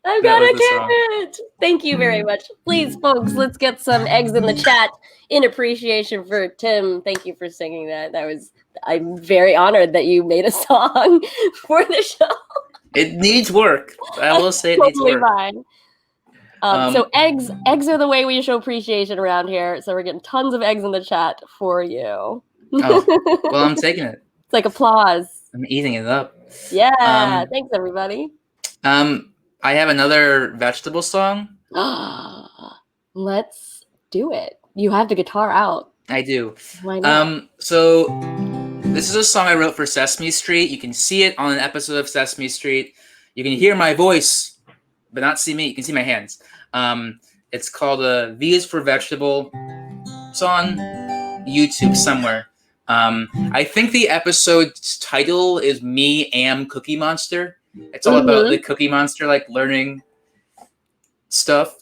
I've got a carrot. Thank you very much. Please, folks, let's get some eggs in the chat in appreciation for Tim. Thank you for singing that. I'm very honored that you made a song for the show. It needs work. I will say it needs work. Fine. So eggs are the way we show appreciation around here. So we're getting tons of eggs in the chat for you. Oh, well, I'm taking it. It's like applause. I'm eating it up. Yeah. Thanks, everybody. I have another vegetable song. Let's do it. You have the guitar out. I do. Why not? So this is a song I wrote for Sesame Street. You can see it on an episode of Sesame Street. You can hear my voice, but not see me. You can see my hands. It's called V is for Vegetable. It's on YouTube somewhere. I think the episode's title is Me Am Cookie Monster. It's all about the Cookie Monster, like learning stuff.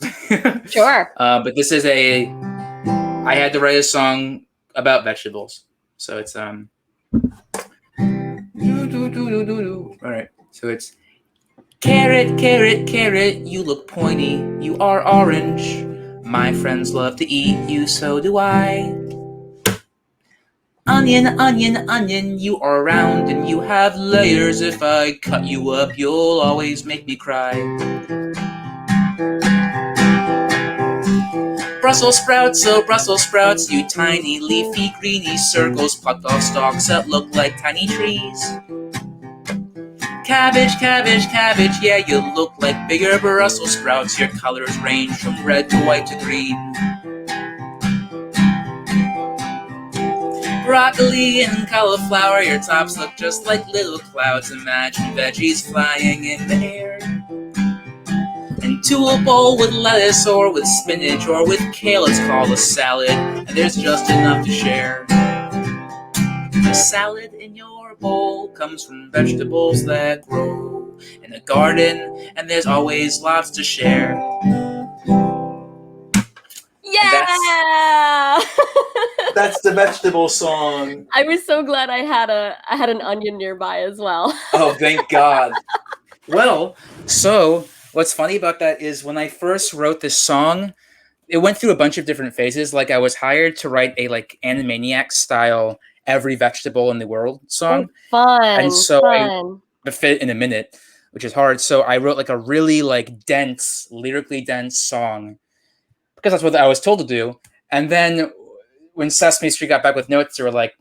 Sure. But this is I had to write a song about vegetables. So it's all right. So it's carrot, carrot, carrot, you look pointy, you are orange. My friends love to eat you, so do I. Onion, onion, onion, you are round and you have layers. If I cut you up, you'll always make me cry. Brussels sprouts, oh Brussels sprouts, you tiny leafy greeny circles plucked off stalks that look like tiny trees. Cabbage, cabbage, cabbage, yeah, you look like bigger Brussels sprouts. Your colors range from red to white to green. Broccoli and cauliflower, your tops look just like little clouds. Imagine veggies flying in the air. Into a bowl with lettuce or with spinach or with kale, it's called a salad, and there's just enough to share. The salad in your bowl comes from vegetables that grow in a garden, and there's always lots to share. Yeah! That's the vegetable song. I was so glad I had an onion nearby as well. Oh, thank God. Well, so what's funny about that is when I first wrote this song, it went through a bunch of different phases. Like I was hired to write a like Animaniacs style every vegetable in the world song. Oh, fun. And so fun. I fit in a minute, which is hard. So I wrote like a really like dense, lyrically dense song because that's what I was told to do. And then when Sesame Street got back with notes, they were like,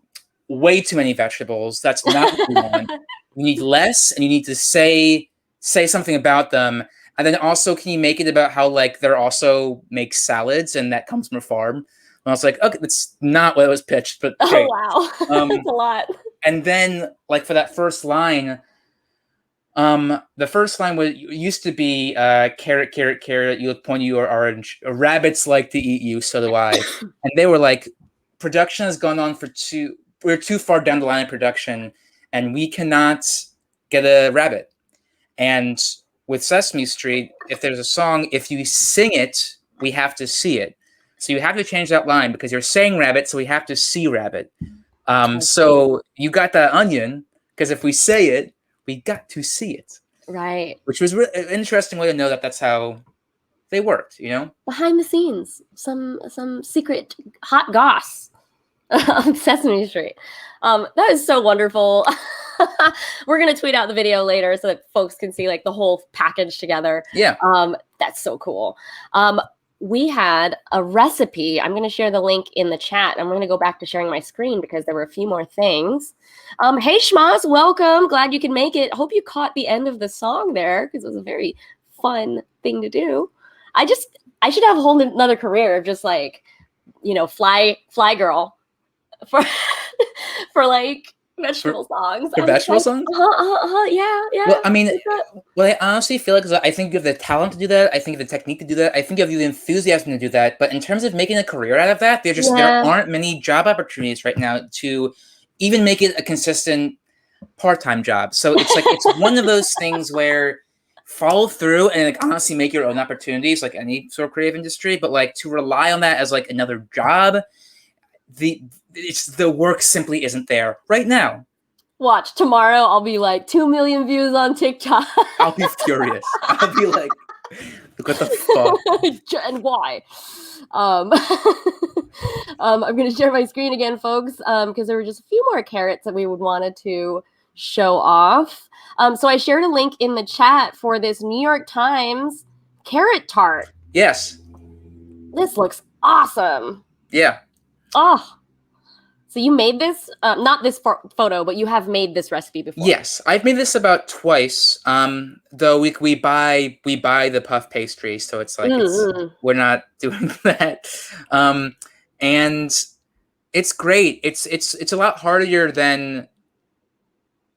way too many vegetables. That's not what we want. You need less, and you need to say something about them. And then also, can you make it about how like they're also make salads, and that comes from a farm? And I was like, okay, that's not what it was pitched, but okay. Oh wow, that's a lot. And then, like for that first line, the first line used to be carrot, carrot, carrot. You look pointy, you are orange. Rabbits like to eat you, so do I. And they were like, production has gone on we're too far down the line of production, and we cannot get a rabbit. And with Sesame Street, if there's a song, if you sing it, we have to see it. So you have to change that line because you're saying rabbit, so we have to see rabbit. So you got that onion because if we say it, we got to see it. Right. Which was an interesting way to know that that's how they worked, you know? Behind the scenes, some secret hot goss on Sesame Street. That is so wonderful. We're going to tweet out the video later so that folks can see like the whole package together. Yeah. That's so cool. We had a recipe. I'm going to share the link in the chat. I'm going to go back to sharing my screen because there were a few more things. Hey, Schmaz, welcome. Glad you can make it. Hope you caught the end of the song there because it was a very fun thing to do. I should have a whole another career of just like, you know, fly girl for like vegetable songs. For I was vegetable like, songs? yeah, Well, yeah. I mean, Like that. what I honestly feel like is that I think you have the talent to do that. I think you have the technique to do that. I think you have the enthusiasm to do that. But in terms of making a career out of that, there Yeah. aren't many job opportunities right now to even make it a consistent part-time job. So it's like it's one of those things where follow through and like honestly make your own opportunities, like any sort of creative industry. But like to rely on that as like another job, the work simply isn't there right now. Watch, tomorrow I'll be like 2 million views on TikTok. I'll be furious. I'll be like, look what the fuck. And why? I'm going to share my screen again, folks, because there were just a few more carrots that we would wanted to show off. So I shared a link in the chat for this New York Times carrot tart. Yes. This looks awesome. Yeah. Oh, so you made this, not this photo, but you have made this recipe before. Yes, I've made this about twice. Though we buy the puff pastry, so it's like we're not doing that. And it's great. It's a lot harder than,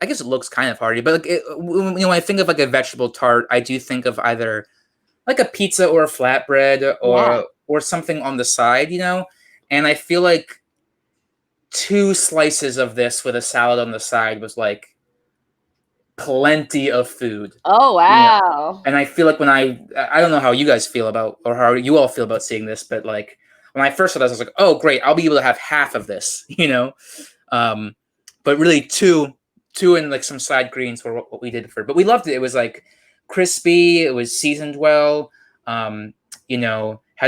I guess it looks kind of harder, but like when I think of like a vegetable tart, I do think of either like a pizza or a flatbread or something on the side, And I feel like 2 slices of this with a salad on the side was like plenty of food. Oh, wow. And I feel like when I don't know how you guys feel about, or how you all feel about seeing this, but like when I first saw this, I was like, oh great, I'll be able to have half of this, but really two and like some side greens were what we did but we loved it. It was like crispy, it was seasoned well, had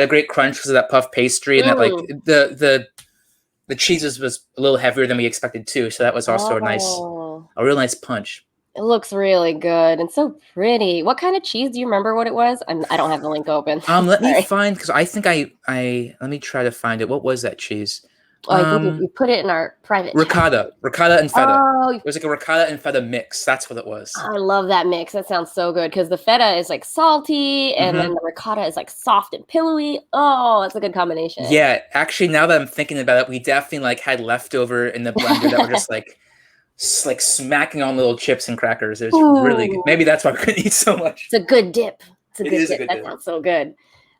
a great crunch because of that puff pastry, and that like the cheese was a little heavier than we expected too, so that was also a real nice punch. It looks really good and so pretty. What kind of cheese? Do you remember what it was? I don't have the link open. Let me find, because I think I let me try to find it. What was that cheese? Oh, I think you put it in our private ricotta and feta. Oh, it was like a ricotta and feta mix. That's what it was. I love that mix. That sounds so good because the feta is like salty and then the ricotta is like soft and pillowy. Oh, that's a good combination. Yeah, actually, now that I'm thinking about it, we definitely like had leftover in the blender that were just like smacking on little chips and crackers. It was really good. Maybe that's why we couldn't eat so much. It's a good dip. It's a good dip. That sounds so good.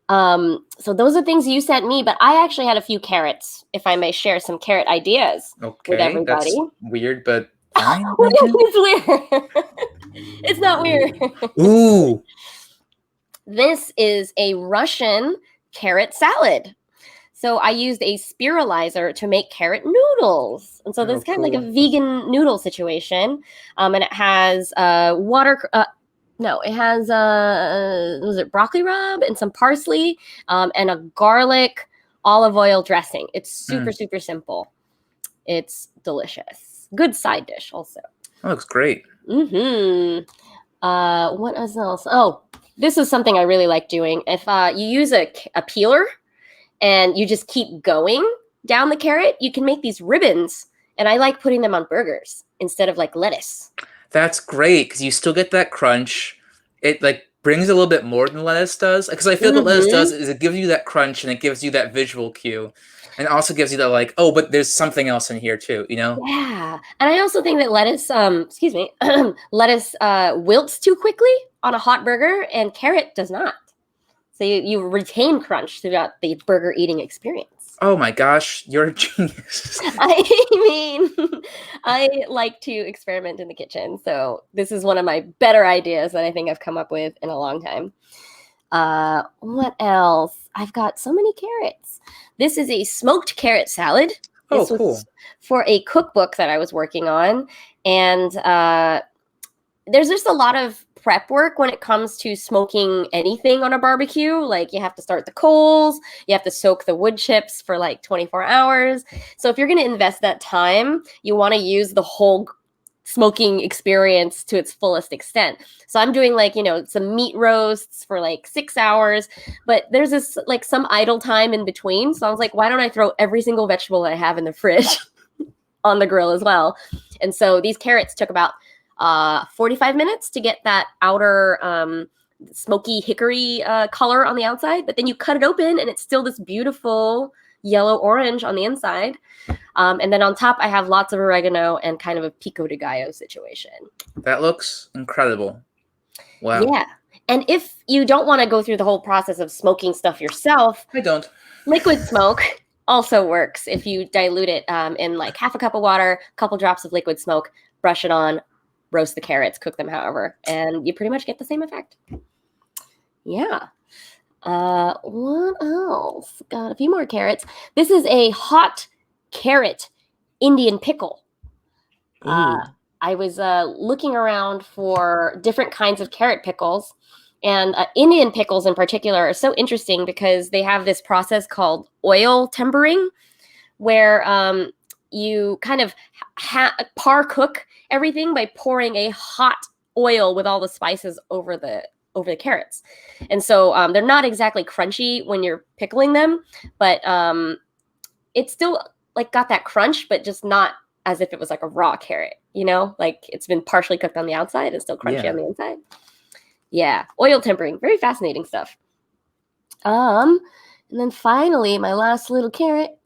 So those are things you sent me, but I actually had a few carrots, if I may share some carrot ideas with everybody. That's weird, but fine. It's weird. It's not weird. Ooh. This is a Russian carrot salad. So I used a spiralizer to make carrot noodles. And so this is kind of like a vegan noodle situation. And it has it has was it broccoli rabe and some parsley and a garlic olive oil dressing. It's super, super simple. It's delicious. Good side dish also. That looks great. What else? Oh, this is something I really like doing. If you use a peeler and you just keep going down the carrot, you can make these ribbons. And I like putting them on burgers instead of like lettuce. That's great because you still get that crunch. It like brings a little bit more than lettuce does. Because I feel what lettuce does is it gives you that crunch and it gives you that visual cue. And it also gives you that like, oh, but there's something else in here too, Yeah. And I also think that lettuce, lettuce wilts too quickly on a hot burger and carrot does not. So you retain crunch throughout the burger eating experience. Oh my gosh, you're a genius. I mean, I like to experiment in the kitchen. So this is one of my better ideas that I think I've come up with in a long time. What else? I've got so many carrots. This is a smoked carrot salad. Oh, cool. Was for a cookbook that I was working on. And there's just a lot of prep work when it comes to smoking anything on a barbecue. Like you have to start the coals, you have to soak the wood chips for like 24 hours. So if you're going to invest that time, you want to use the whole smoking experience to its fullest extent. So I'm doing like, some meat roasts for like 6 hours, but there's this like some idle time in between. So I was like, why don't I throw every single vegetable that I have in the fridge on the grill as well? And so these carrots took about 45 minutes to get that outer smoky hickory color on the outside, but then you cut it open and it's still this beautiful yellow orange on the inside. And then on top, I have lots of oregano and kind of a pico de gallo situation. That looks incredible. Wow. Yeah. And if you don't want to go through the whole process of smoking stuff yourself, I don't. liquid smoke also works. If you dilute it in like half a cup of water, a couple drops of liquid smoke, brush it on, roast the carrots, cook them however, and you pretty much get the same effect. Yeah. What else? Got a few more carrots. This is a hot carrot Indian pickle. I was looking around for different kinds of carrot pickles, and Indian pickles in particular are so interesting because they have this process called oil tempering, where you kind of par cook everything by pouring a hot oil with all the spices over the carrots. And so they're not exactly crunchy when you're pickling them, but it's still like got that crunch, but just not as if it was like a raw carrot, you know, like it's been partially cooked on the outside and still crunchy on the inside. Yeah, oil tempering, very fascinating stuff. And then finally, my last little carrot.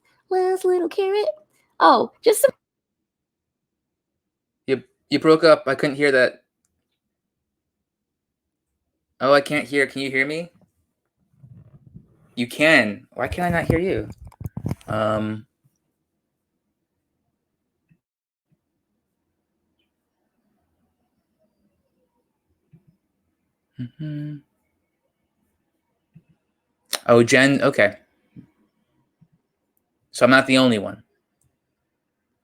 Oh, just some. You broke up. I couldn't hear that. Oh, I can't hear. Can you hear me? You can. Why can I not hear you? Oh, Jen. Okay. So I'm not the only one.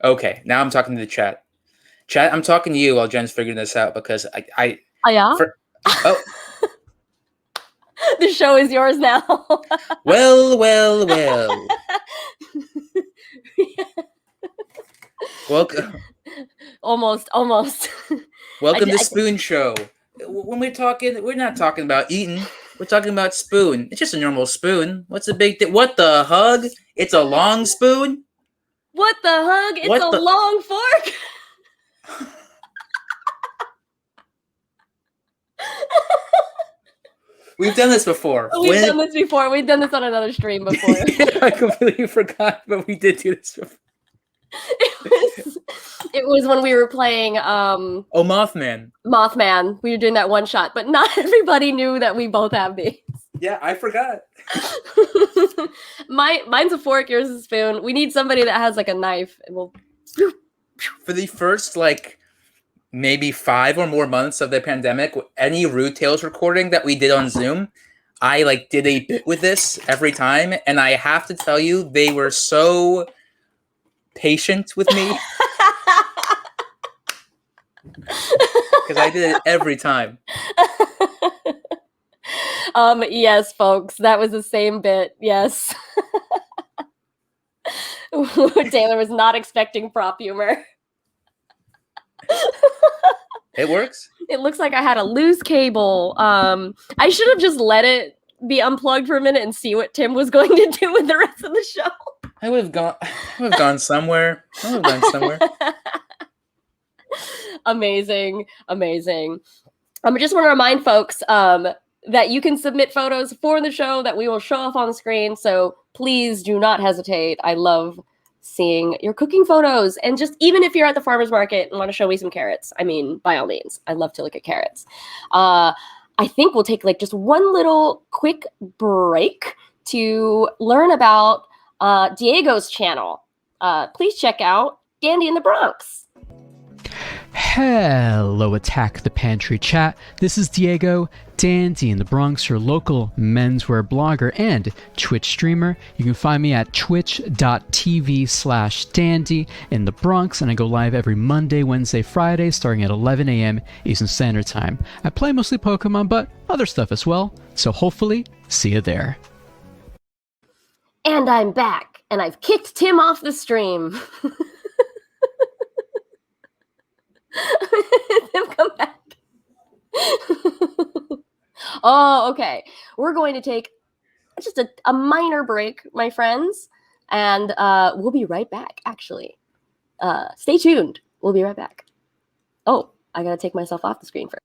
Okay. Now I'm talking to the chat. Chat, I'm talking to you while Jen's figuring this out because I Oh, yeah? oh. The show is yours now. Well. Welcome. Almost. Welcome to Spoon Show. When we're talking, we're not talking about eating. We're talking about spoon. It's just a normal spoon. What's the big thing? What the hug? It's a long spoon? What the hug? It's a long fork. We've done this before. We've done this on another stream before. I completely forgot, but we did do this before. It was when we were playing Mothman. We were doing that one shot, but not everybody knew that we both have these. Yeah, I forgot. Mine's a fork, yours is a spoon. We need somebody that has like a knife, and we'll. For the first like maybe 5 or more months of the pandemic, any Rude Tales recording that we did on Zoom, I like did a bit with this every time, and I have to tell you, they were so patient with me because I did it every time. Yes, folks, that was the same bit. Yes. Taylor was not expecting prop humor. It works. It looks like I had a loose cable. I should have just let it be unplugged for a minute and see what Tim was going to do with the rest of the show. I would have gone somewhere. Amazing. I just want to remind folks that you can submit photos for the show that we will show off on the screen. So please do not hesitate. I love seeing your cooking photos. And just even if you're at the farmer's market and want to show me some carrots, I mean, by all means, I love to look at carrots. I think we'll take like just one little quick break to learn about Diego's channel. Please check out Dandy in the Bronx. Hello, Attack the Pantry chat. This is Diego, Dandy in the Bronx, your local menswear blogger and Twitch streamer. You can find me at twitch.tv/Dandy in the Bronx, and I go live every Monday, Wednesday, Friday, starting at 11 a.m. Eastern Standard Time. I play mostly Pokemon, but other stuff as well, so hopefully see you there. And I'm back, and I've kicked Tim off the stream. Tim, come back. Oh, okay. We're going to take just a minor break, my friends, and we'll be right back, actually. Stay tuned. We'll be right back. Oh, I gotta take myself off the screen first.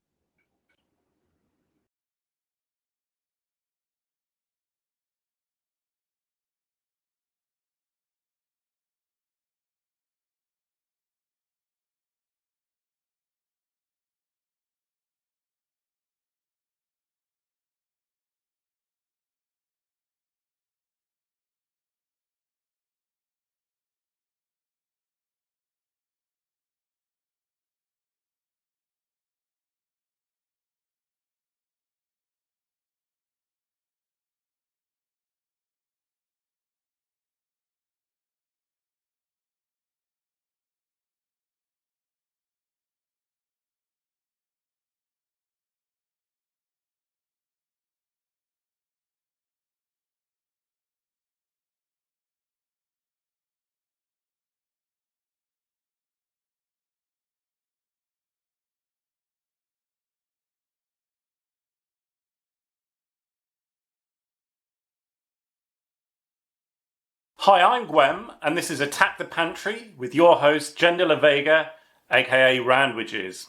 Hi, I'm Gwem, and this is Attack the Pantry with your host, Jenn Vega, aka Randwiches.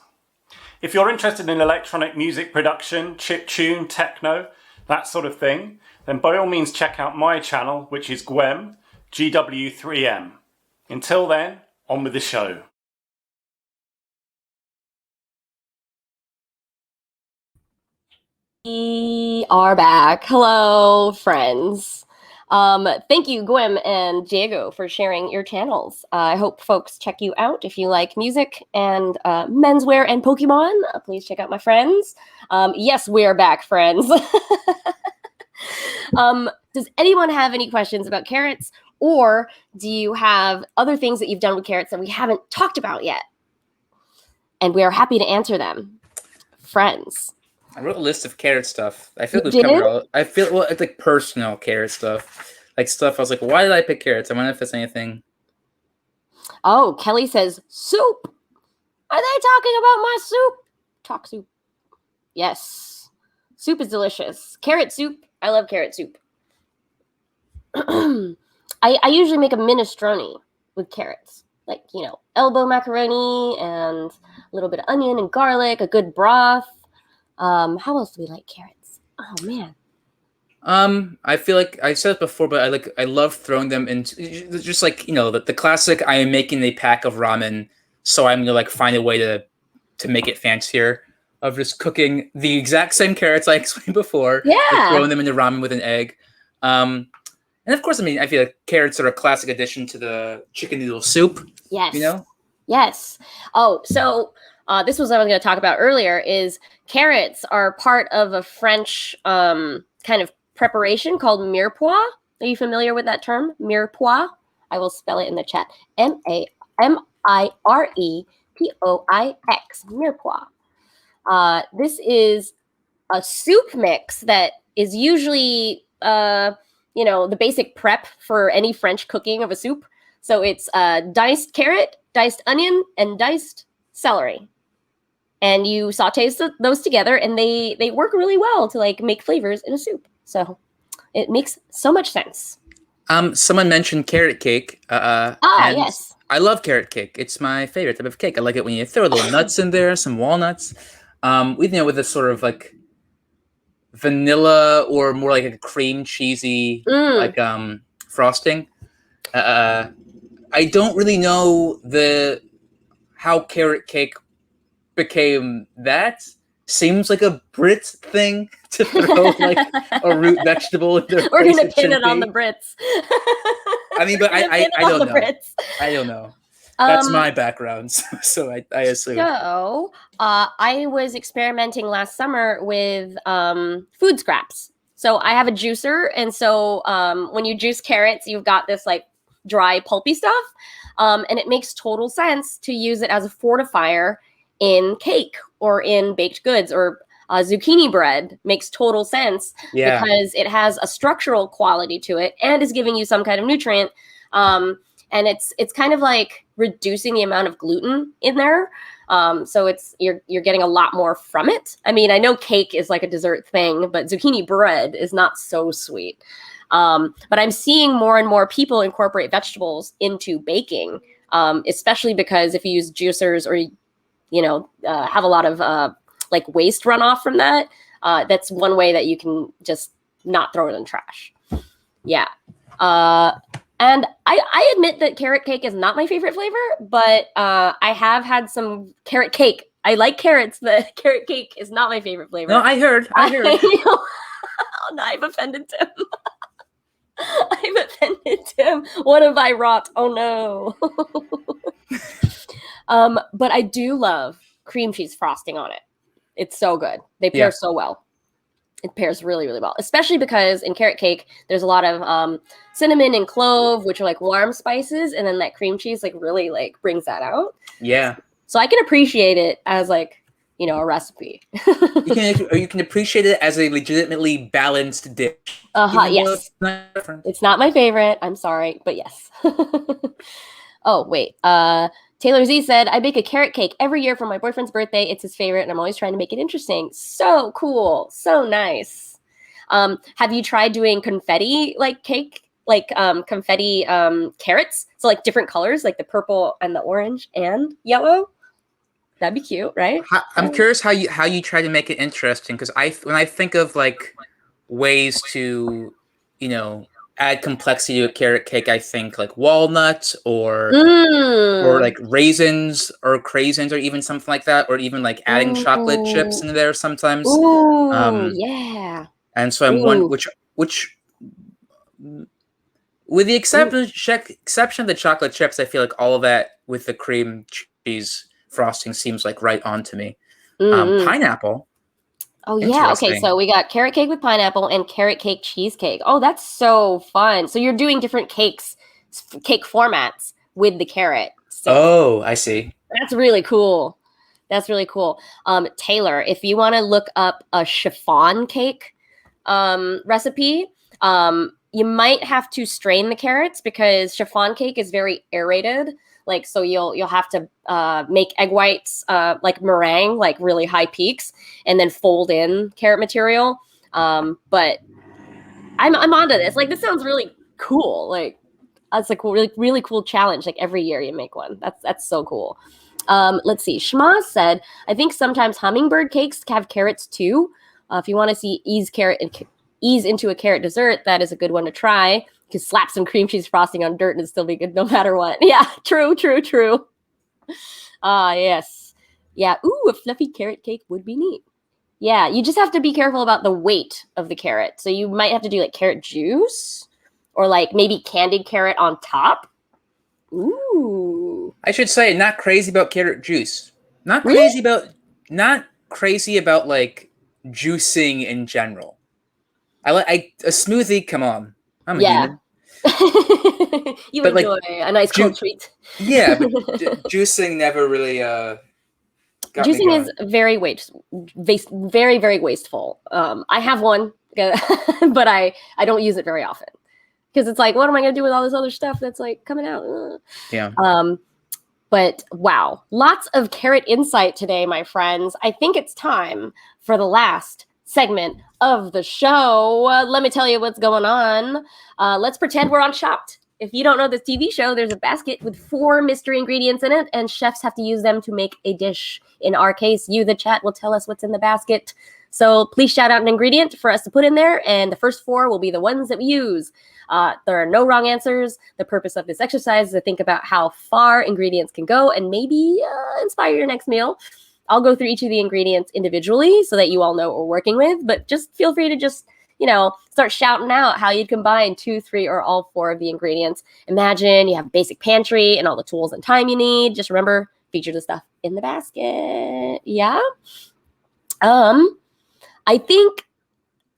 If you're interested in electronic music production, chiptune, techno, that sort of thing, then by all means check out my channel, which is Gwem, GW3M. Until then, on with the show. We are back. Hello, friends. Thank you, Gwem and Diego, for sharing your channels. I hope folks check you out if you like music and menswear and Pokemon. Please check out my friends. Yes, we are back, friends. Does anyone have any questions about carrots, or do you have other things that you've done with carrots that we haven't talked about yet? And we are happy to answer them, friends. I wrote a list of carrot stuff. I feel like You we've covered did? all. I feel well, it's like personal carrot stuff, like stuff. I was like, why did I pick carrots? I wonder if it's anything. Oh, Kelly says soup. Are they talking about my soup? Talk soup. Yes, soup is delicious. Carrot soup. I love carrot soup. I usually make a minestrone with carrots, like, you know, elbow macaroni and a little bit of onion and garlic, a good broth. How else do we like carrots? Oh man. I feel like I said it before, but I love throwing them into just like, you know, the classic. I am making a pack of ramen, so I'm gonna like find a way to make it fancier. Of just cooking the exact same carrots I explained before, Yeah. and throwing them into ramen with an egg. And of course, I mean, I feel like carrots are a classic addition to the chicken noodle soup. Yes. You know? Yes. Oh, so this was what I was going to talk about earlier. Is carrots are part of a French kind of preparation called mirepoix. Are you familiar with that term, mirepoix? I will spell it in the chat. Mirepoix. Mirepoix. This is a soup mix that is usually, you know, the basic prep for any French cooking of a soup. So it's diced carrot, diced onion, and diced celery. And you saute those together, and they work really well to like make flavors in a soup. So it makes so much sense. Someone mentioned carrot cake. And Yes. I love carrot cake. It's my favorite type of cake. I like it when you throw a little nuts in there, some walnuts. With, you know, with a sort of like vanilla or more like a cream cheesy like frosting. I don't really know how carrot cake became that. Seems like a Brit thing to throw like a root vegetable in their We're place. gonna pin it on the Brits. I mean, but I don't know. Brits. I don't know. That's my background, so I assume. So, I was experimenting last summer with food scraps. So I have a juicer, and so when you juice carrots, you've got this like dry, pulpy stuff, and it makes total sense to use it as a fortifier in cake or in baked goods or zucchini bread. Makes total sense because it has a structural quality to it and is giving you some kind of nutrient. And it's kind of like reducing the amount of gluten in there. So you're getting a lot more from it. I mean, I know cake is like a dessert thing, but zucchini bread is not so sweet. But I'm seeing more and more people incorporate vegetables into baking, especially because if you use juicers or, you know, have a lot of like waste runoff from that, that's one way that you can just not throw it in the trash. Yeah. And I admit that carrot cake is not my favorite flavor, but I have had some carrot cake. I like carrots, but carrot cake is not my favorite flavor. No, I heard. Oh, no, I've offended Tim. I've offended Tim. What have I wrought? Oh, no. But I do love cream cheese frosting on it. It's so good. They pair so well. It pairs really, really well, especially because in carrot cake, there's a lot of cinnamon and clove, which are like warm spices. And then that cream cheese like really like brings that out. Yeah. So I can appreciate it as like, you know, a recipe. You can appreciate it as a legitimately balanced dish. Yes. It's not my favorite. I'm sorry, but yes. Oh, wait. Taylor Z said, I bake a carrot cake every year for my boyfriend's birthday. It's his favorite, and I'm always trying to make it interesting. So cool. So nice. Have you tried doing confetti like cake like confetti carrots. So like different colors, like the purple and the orange and yellow. That'd be cute, right? I'm curious how you try to make it interesting, because when I think of like ways to, add complexity to a carrot cake, I think like walnuts or like raisins or craisins or even something like that, or even like adding chocolate chips into there sometimes. Ooh, yeah. And so I'm one which with the exception of the chocolate chips, I feel like all of that with the cream cheese frosting seems like right on to me. Pineapple. Oh, yeah. Okay, so we got carrot cake with pineapple and carrot cake cheesecake. Oh, that's so fun. So you're doing different cake formats with the carrot. Oh, I see. That's really cool. That's really cool. Taylor, if you want to look up a chiffon cake recipe, you might have to strain the carrots because chiffon cake is very aerated. Like, so you'll have to make egg whites like meringue, like really high peaks, and then fold in carrot material. But I'm onto this. Like, this sounds really cool. Like, that's like a really, really cool challenge. Like every year you make one. That's so cool. Let's see. Shma said, I think sometimes hummingbird cakes have carrots too. If you want to see ease into a carrot dessert, that is a good one to try. You can slap some cream cheese frosting on dirt and it'll still be good no matter what. Yeah, true. Yes. Yeah, ooh, a fluffy carrot cake would be neat. Yeah, you just have to be careful about the weight of the carrot. So you might have to do like carrot juice or like maybe candied carrot on top. Ooh. I should say, not crazy about carrot juice. Not Really? crazy about like juicing in general. A smoothie, come on. I'm a human. You but enjoy a nice cold treat. Yeah, but juicing never really got me Juicing going. is very very, very wasteful. I have one, but I don't use it very often. Because it's like, what am I going to do with all this other stuff that's like coming out? Yeah. But wow, lots of carrot insight today, my friends. I think it's time for the last segment of the show. Let me tell you what's going on. Let's pretend we're on Chopped. If you don't know this TV show, there's a basket with 4 mystery ingredients in it, and chefs have to use them to make a dish. In our case, you, the chat, will tell us what's in the basket. So please shout out an ingredient for us to put in there, and the first 4 will be the ones that we use. There are no wrong answers. The purpose of this exercise is to think about how far ingredients can go and maybe inspire your next meal. I'll go through each of the ingredients individually so that you all know what we're working with, but just feel free to just, start shouting out how you'd combine 2, 3, or all 4 of the ingredients. Imagine you have basic pantry and all the tools and time you need. Just remember, feature the stuff in the basket. Yeah? I think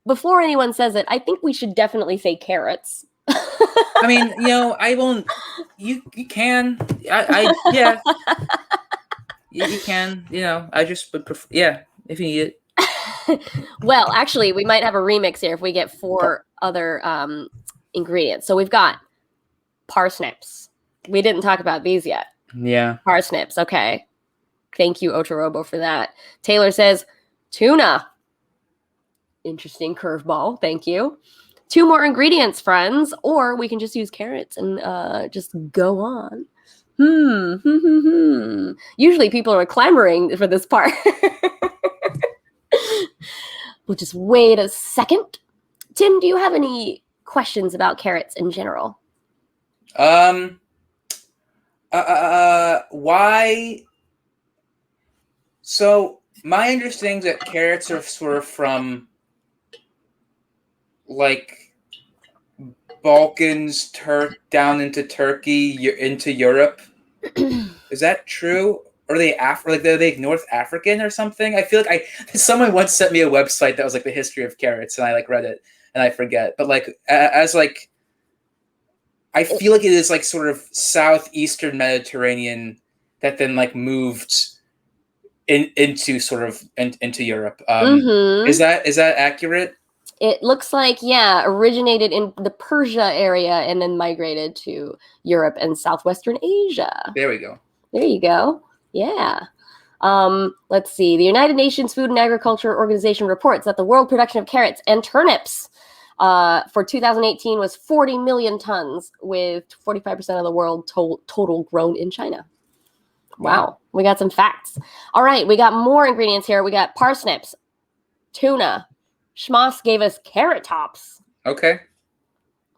before anyone says it, I think we should definitely say carrots. I mean, I won't. You can. Yeah. You can. I just would prefer. Yeah, if you need it. Well, actually, we might have a remix here if we get 4 other ingredients. So we've got parsnips. We didn't talk about these yet. Yeah. Parsnips. Okay. Thank you, Otorobo, for that. Taylor says tuna. Interesting curveball. Thank you. 2 more ingredients, friends, or we can just use carrots and just go on. Usually people are clamoring for this part. We'll just wait a second. Tim, do you have any questions about carrots in general? Why? So my understanding is that carrots are sort of from like Balkans, down into Turkey, into Europe. Is that true? Or are they are they North African or something? I feel like someone once sent me a website that was like the history of carrots, and I like read it and I forget. But like I feel like it is like sort of southeastern Mediterranean that then like moved into sort of into Europe. Is that accurate? It looks like, originated in the Persia area and then migrated to Europe and Southwestern Asia. There we go. There you go. Yeah. Let's see. The United Nations Food and Agriculture Organization reports that the world production of carrots and turnips for 2018 was 40 million tons, with 45% of the world total grown in China. Wow. We got some facts. All right. We got more ingredients here. We got parsnips, tuna. Schmoss gave us carrot tops. Okay.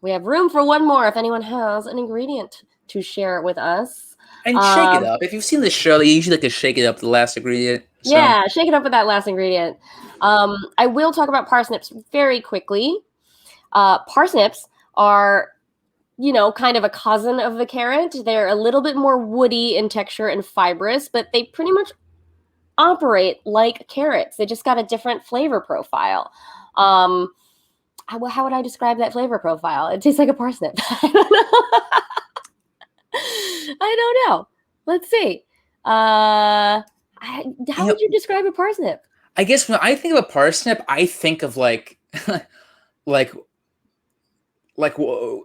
We have room for one more if anyone has an ingredient to share with us. And shake it up. If you've seen the show, they usually like to shake it up, the last ingredient. So. Yeah, shake it up with that last ingredient. I will talk about parsnips very quickly. Parsnips are, kind of a cousin of the carrot. They're a little bit more woody in texture and fibrous, but they pretty much operate like carrots. They just got a different flavor profile. How would I describe that flavor profile? It tastes like a parsnip. I don't know. Let's see. How would you describe a parsnip? I guess when I think of a parsnip, I think of like it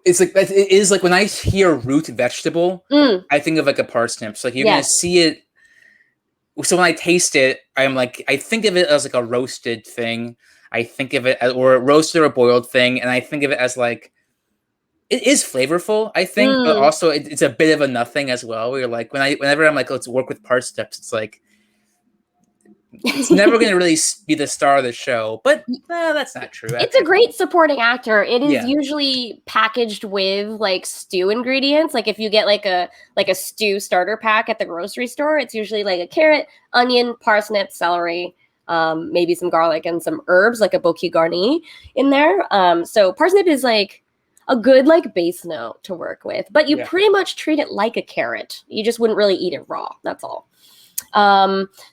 is like when I hear root vegetable, I think of like a parsnip. So like you're gonna see it. So when I taste it, I think of it as like a roasted thing. I think of it as, or a roasted or boiled thing, and I think of it as like it is flavorful, I think, but also it's a bit of a nothing as well. Where you're like whenever I'm like, let's work with parsnips, it's like it's never going to really be the star of the show, but that's not true. It's a great supporting actor. It is usually packaged with like stew ingredients. Like if you get like a stew starter pack at the grocery store, it's usually like a carrot, onion, parsnip, celery, maybe some garlic and some herbs like a bouquet garni in there. So parsnip is like a good like base note to work with, but you pretty much treat it like a carrot. You just wouldn't really eat it raw. That's all.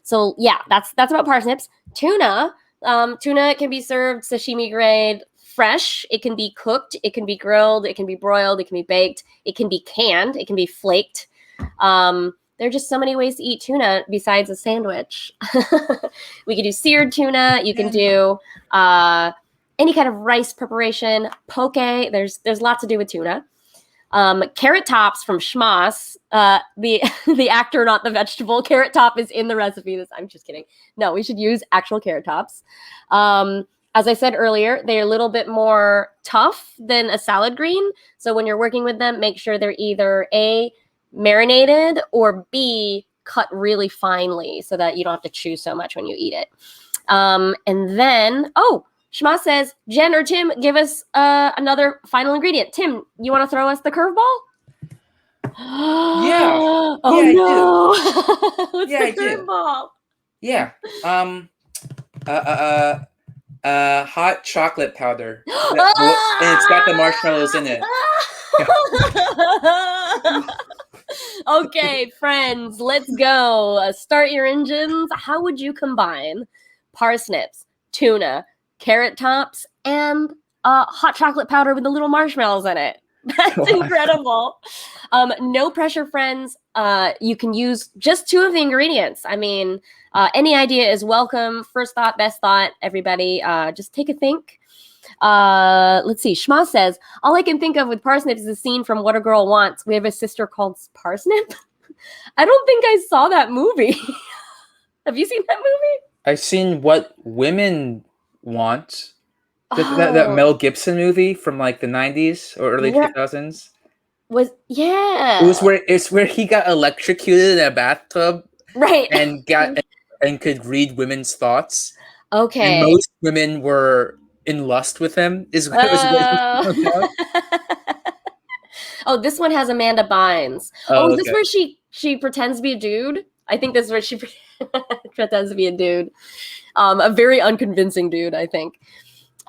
So yeah, that's about parsnips. Tuna can be served sashimi grade fresh. It can be cooked, it can be grilled, it can be broiled, it can be baked, it can be canned, it can be flaked. There are just so many ways to eat tuna besides a sandwich. We could do seared tuna. You can do any kind of rice preparation, poke. There's lots to do with tuna. Carrot tops from Schmoss, the actor, not the vegetable. Carrot top is in the recipe. I'm just kidding. No, we should use actual carrot tops. As I said earlier, they're a little bit more tough than a salad green. So when you're working with them, make sure they're either A, marinated, or B, cut really finely so that you don't have to chew so much when you eat it. And then, Schmoss says, Jen or Tim, give us another final ingredient. Tim, you want to throw us the curveball? Yeah. Oh, yeah, no. What's the curveball? Yeah. Hot chocolate powder. And it's got the marshmallows in it. Okay, friends, let's go. Start your engines. How would you combine parsnips, tuna, carrot tops, and hot chocolate powder with the little marshmallows in it? That's incredible. No pressure, friends. You can use just 2 of the ingredients. I mean, any idea is welcome. First thought, best thought, everybody. Just take a think. Let's see. Schmoss says, all I can think of with parsnips is a scene from What a Girl Wants. We have a sister called Parsnip. I don't think I saw that movie. Have you seen that movie? I've seen What Women Want. That Mel Gibson movie from like the 90s or early 2000s. It's where he got electrocuted in a bathtub. Right. And could read women's thoughts. Okay. And most women were in lust with him is what it was about. Oh, this one has Amanda Bynes. Is this where she pretends to be a dude? I think this is where she pretends to be a dude. A very unconvincing dude, I think.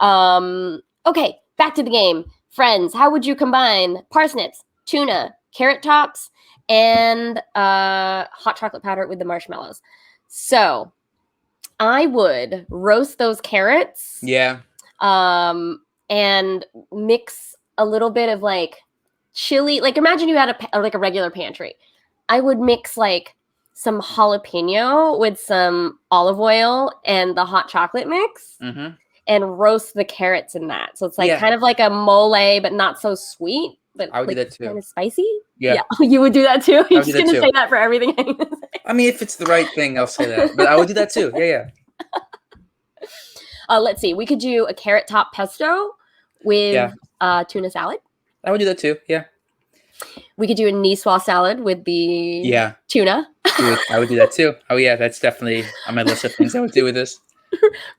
Okay, back to the game. Friends, how would you combine parsnips, tuna, carrot tops, and hot chocolate powder with the marshmallows? So I would roast those carrots. Yeah. And mix a little bit of like chili. Like imagine you had a regular pantry. I would mix like some jalapeno with some olive oil and the hot chocolate mix. Mm-hmm. And roast the carrots in that. So it's like kind of like a mole, but not so sweet. But I would like do that too. Kind of spicy. Yeah. You would do that too? You're just going to say that for everything I'm going to say. I mean, if it's the right thing, I'll say that. But I would do that too. Yeah. Let's see. We could do a carrot top pesto with tuna salad. I would do that too. Yeah. We could do a niçoise salad with the tuna. I would do that too. Oh yeah, that's definitely on my list of things I would do with this.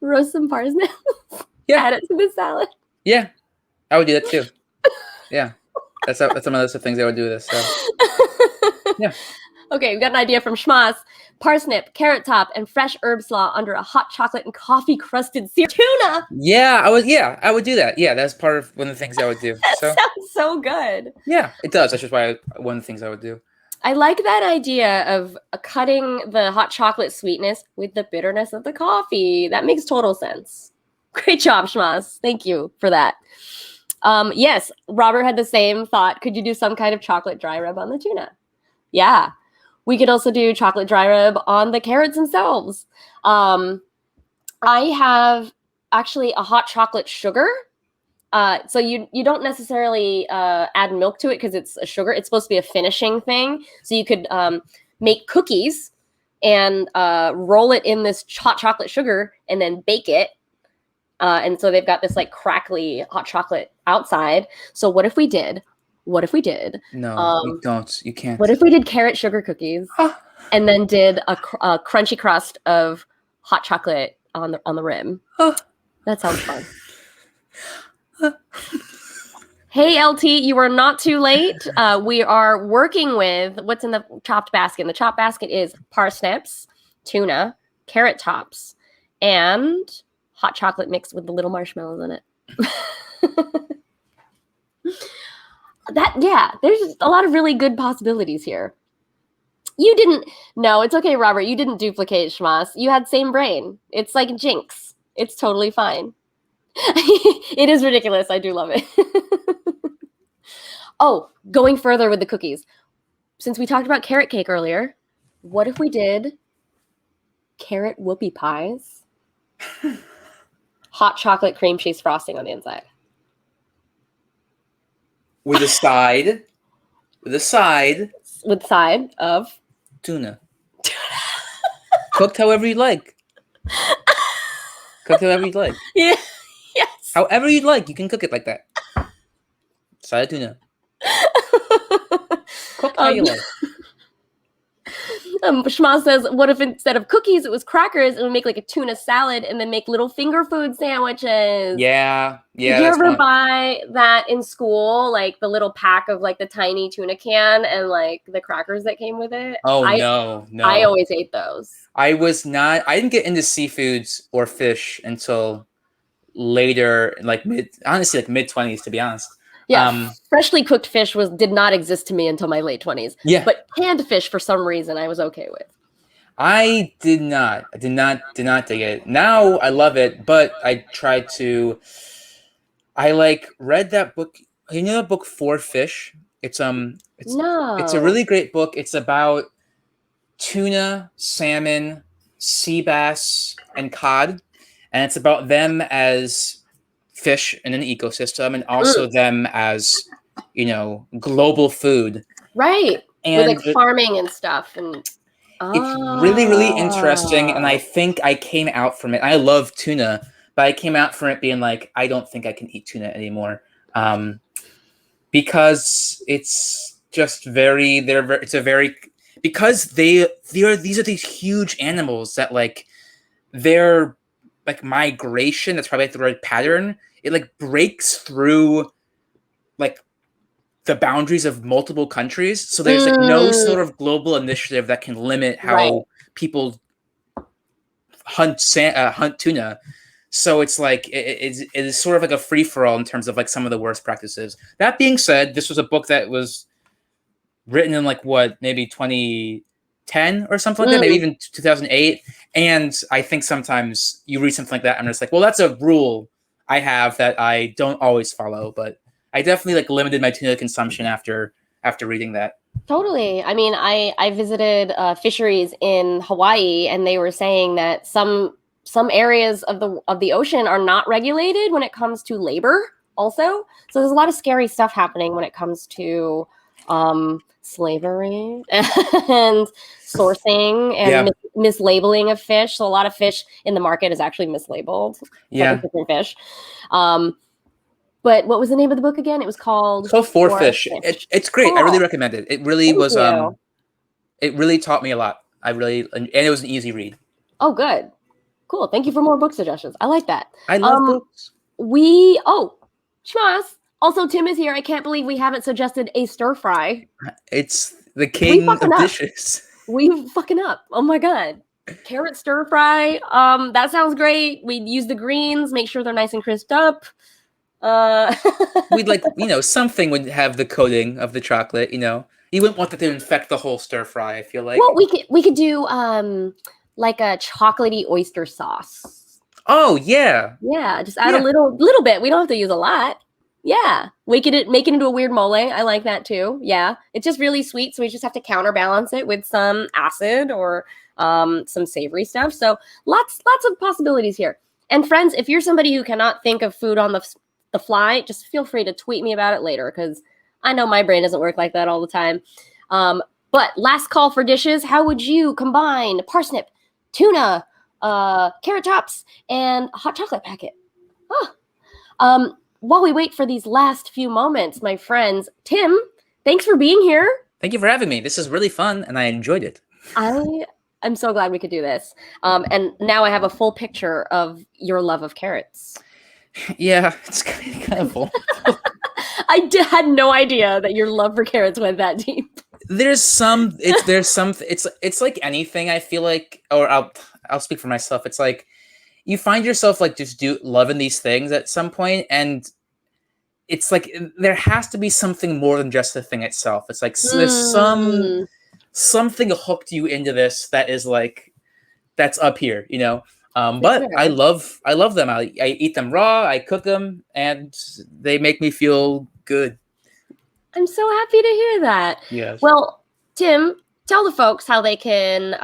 Roast some parsnips. Yeah. Add it to the salad. Yeah, I would do that too. Yeah, that's on my list of things I would do with this. So yeah. Okay, we got an idea from Schmas. Parsnip, carrot top, and fresh herb slaw under a hot chocolate and coffee crusted seared tuna. Yeah, I would do that. Yeah, that's part of one of the things I would do. That sounds so good. Yeah, it does. That's just one of the things I would do. I like that idea of cutting the hot chocolate sweetness with the bitterness of the coffee. That makes total sense. Great job, Schmas. Thank you for that. Yes, Robert had the same thought. Could you do some kind of chocolate dry rub on the tuna? Yeah. We could also do chocolate dry rub on the carrots themselves. I have actually a hot chocolate sugar. So you don't necessarily add milk to it because it's a sugar. It's supposed to be a finishing thing. So you could make cookies and roll it in this hot chocolate sugar and then bake it. And so they've got this like crackly hot chocolate outside. So what if we did? No, you don't. You can't. What if we did carrot sugar cookies and then did a crunchy crust of hot chocolate on the rim? That sounds fun. Hey, LT, you are not too late. We are working with what's in the chopped basket. And the chopped basket is parsnips, tuna, carrot tops, and hot chocolate mixed with the little marshmallows in it. There's a lot of really good possibilities here. No, it's okay, Robert. You didn't duplicate Schmas. You had same brain. It's like Jinx. It's totally fine. It is ridiculous. I do love it. Oh, going further with the cookies. Since we talked about carrot cake earlier, what if we did carrot whoopie pies? Hot chocolate cream cheese frosting on the inside. With a side of tuna. Cooked however you like. Yeah. Yes. However you'd like, you can cook it like that. Side of tuna. Cooked how you like. Schma says, what if instead of cookies, it was crackers and we make like a tuna salad and then make little finger food sandwiches? Yeah. Did you ever buy that in school? Like the little pack of like the tiny tuna can and like the crackers that came with it? Oh, no. I always ate those. I didn't get into seafoods or fish until later, like mid-20s, to be honest. Yeah, freshly cooked fish did not exist to me until my late 20s. Yeah. But canned fish, for some reason, I was okay with. I did not dig it. Now I love it, but I read that book. You know that book For Fish? It's a really great book. It's about tuna, salmon, sea bass, and cod, and it's about them as fish in an ecosystem and also them as, global food. Right. And with like farming and stuff. And it's really, really interesting. And I think I came out from it. I love tuna, but I came out from it being like, I don't think I can eat tuna anymore. Because it's just because these are these huge animals that like their like migration, that's probably like the right pattern. It like breaks through like the boundaries of multiple countries. So there's like no sort of global initiative that can limit how people hunt tuna. So it's like it is sort of like a free for all in terms of like some of the worst practices. That being said, this was a book that was written in like maybe 2010 or something like that, maybe even 2008. And I think sometimes you read something like that, and it's like, well, that's a rule I have that I don't always follow, but I definitely like limited my tuna consumption after reading that. Totally. I mean, I visited fisheries in Hawaii, and they were saying that some areas of the ocean are not regulated when it comes to labor also. So there's a lot of scary stuff happening when it comes to slavery and sourcing and mislabeling of fish. So a lot of fish in the market is actually mislabeled. Yeah. Different fish. But what was the name of the book again? It was It's called called Four Fish. It's great. I really Cool. recommend it. It really Thank was you. it really taught me a lot. And it was an easy read. Oh, good. Cool. Thank you for more book suggestions. I like that. I love books. Schmas. Also, Tim is here. I can't believe we haven't suggested a stir fry. It's the king of dishes. We fucking up. Oh my god. Carrot stir fry. That sounds great. We'd use the greens, make sure they're nice and crisped up. We'd something would have the coating of the chocolate, You wouldn't want that to infect the whole stir fry, I feel like. Well, we could do like a chocolatey oyster sauce. Oh yeah. Yeah, just add a little bit. We don't have to use a lot. Yeah. Make it into a weird mole. I like that too. Yeah. It's just really sweet, so we just have to counterbalance it with some acid or some savory stuff. So lots of possibilities here. And friends, if you're somebody who cannot think of food on the fly, just feel free to tweet me about it later, because I know my brain doesn't work like that all the time. But last call for dishes. How would you combine parsnip, tuna, carrot tops, and a hot chocolate packet? While we wait for these last few moments, my friends, Tim, thanks for being here. Thank you for having me. This is really fun, and I enjoyed it. I'm so glad we could do this. And now I have a full picture of your love of carrots. Yeah, it's kind of full. Had no idea that your love for carrots went that deep. It's like anything, I feel like, or I'll speak for myself. It's like you find yourself like just loving these things at some point, and it's like there has to be something more than just the thing itself. It's like there's something hooked you into this that is like that's up here, But sure. I love them. I eat them raw. I cook them, and they make me feel good. I'm so happy to hear that. Yes. Well, Tim, tell the folks how they can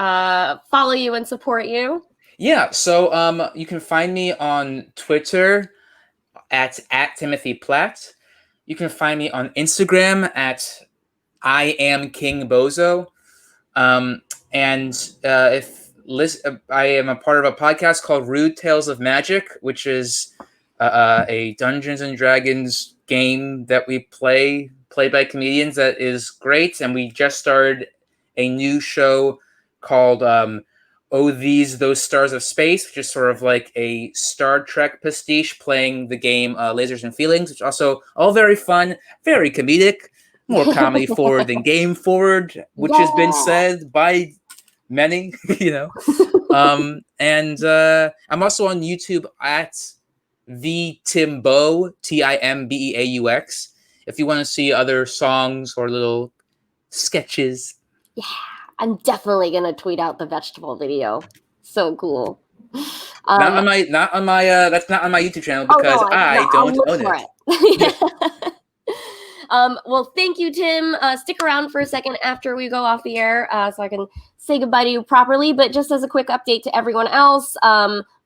follow you and support you. Yeah. So you can find me on Twitter at Timothy Platt. You can find me on Instagram at I am King Bozo. I am a part of a podcast called Rude Tales of Magic, which is a Dungeons and Dragons game that we played by comedians that is great. And we just started a new show called Oh These Those Stars of Space, which is sort of like a Star Trek pastiche playing the game Lasers and Feelings, which is also all very fun, very comedic, more comedy forward than game forward, which has been said by many, and I'm also on YouTube at the Timbeaux, Timbeaux. If you want to see other songs or little sketches. Yeah, I'm definitely gonna tweet out the vegetable video. So cool. Not on my that's not on my YouTube channel because I don't own it. Well, thank you, Tim. Stick around for a second after we go off the air so I can say goodbye to you properly. But just as a quick update to everyone else,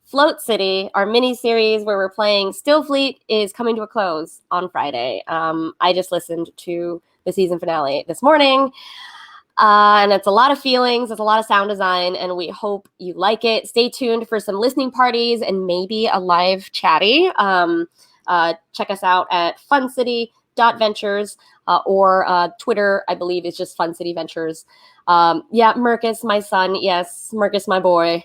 Float City, our mini-series where we're playing Stillfleet, is coming to a close on Friday. I just listened to the season finale this morning. And it's a lot of feelings, it's a lot of sound design, and we hope you like it. Stay tuned for some listening parties and maybe a live chatty. Check us out at funcity.ventures or Twitter, I believe, is just Fun City Ventures. Mercus, my son, yes, Mercus, my boy,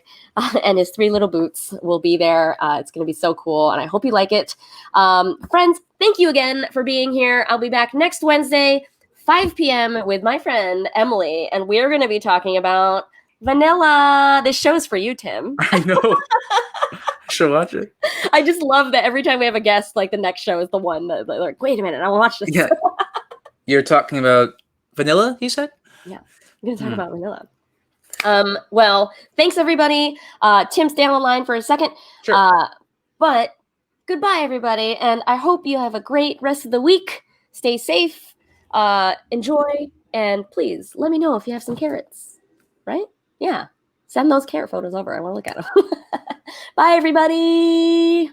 and his 3 little boots will be there. It's going to be so cool, and I hope you like it. Friends, thank you again for being here. I'll be back next Wednesday, 5 p.m. with my friend Emily, and we're going to be talking about vanilla. This show's for you, Tim. I know. I should watch it. I just love that every time we have a guest, like the next show is the one that they're like, wait a minute, I will watch this. Yeah. You're talking about vanilla, you said? Yeah. I'm going to talk about vanilla. Well, thanks everybody. Tim, stay on the line for a second. Sure. But goodbye, everybody. And I hope you have a great rest of the week. Stay safe. Enjoy, and please let me know if you have some carrots, right? Yeah. Send those carrot photos over. I want to look at them. Bye, everybody.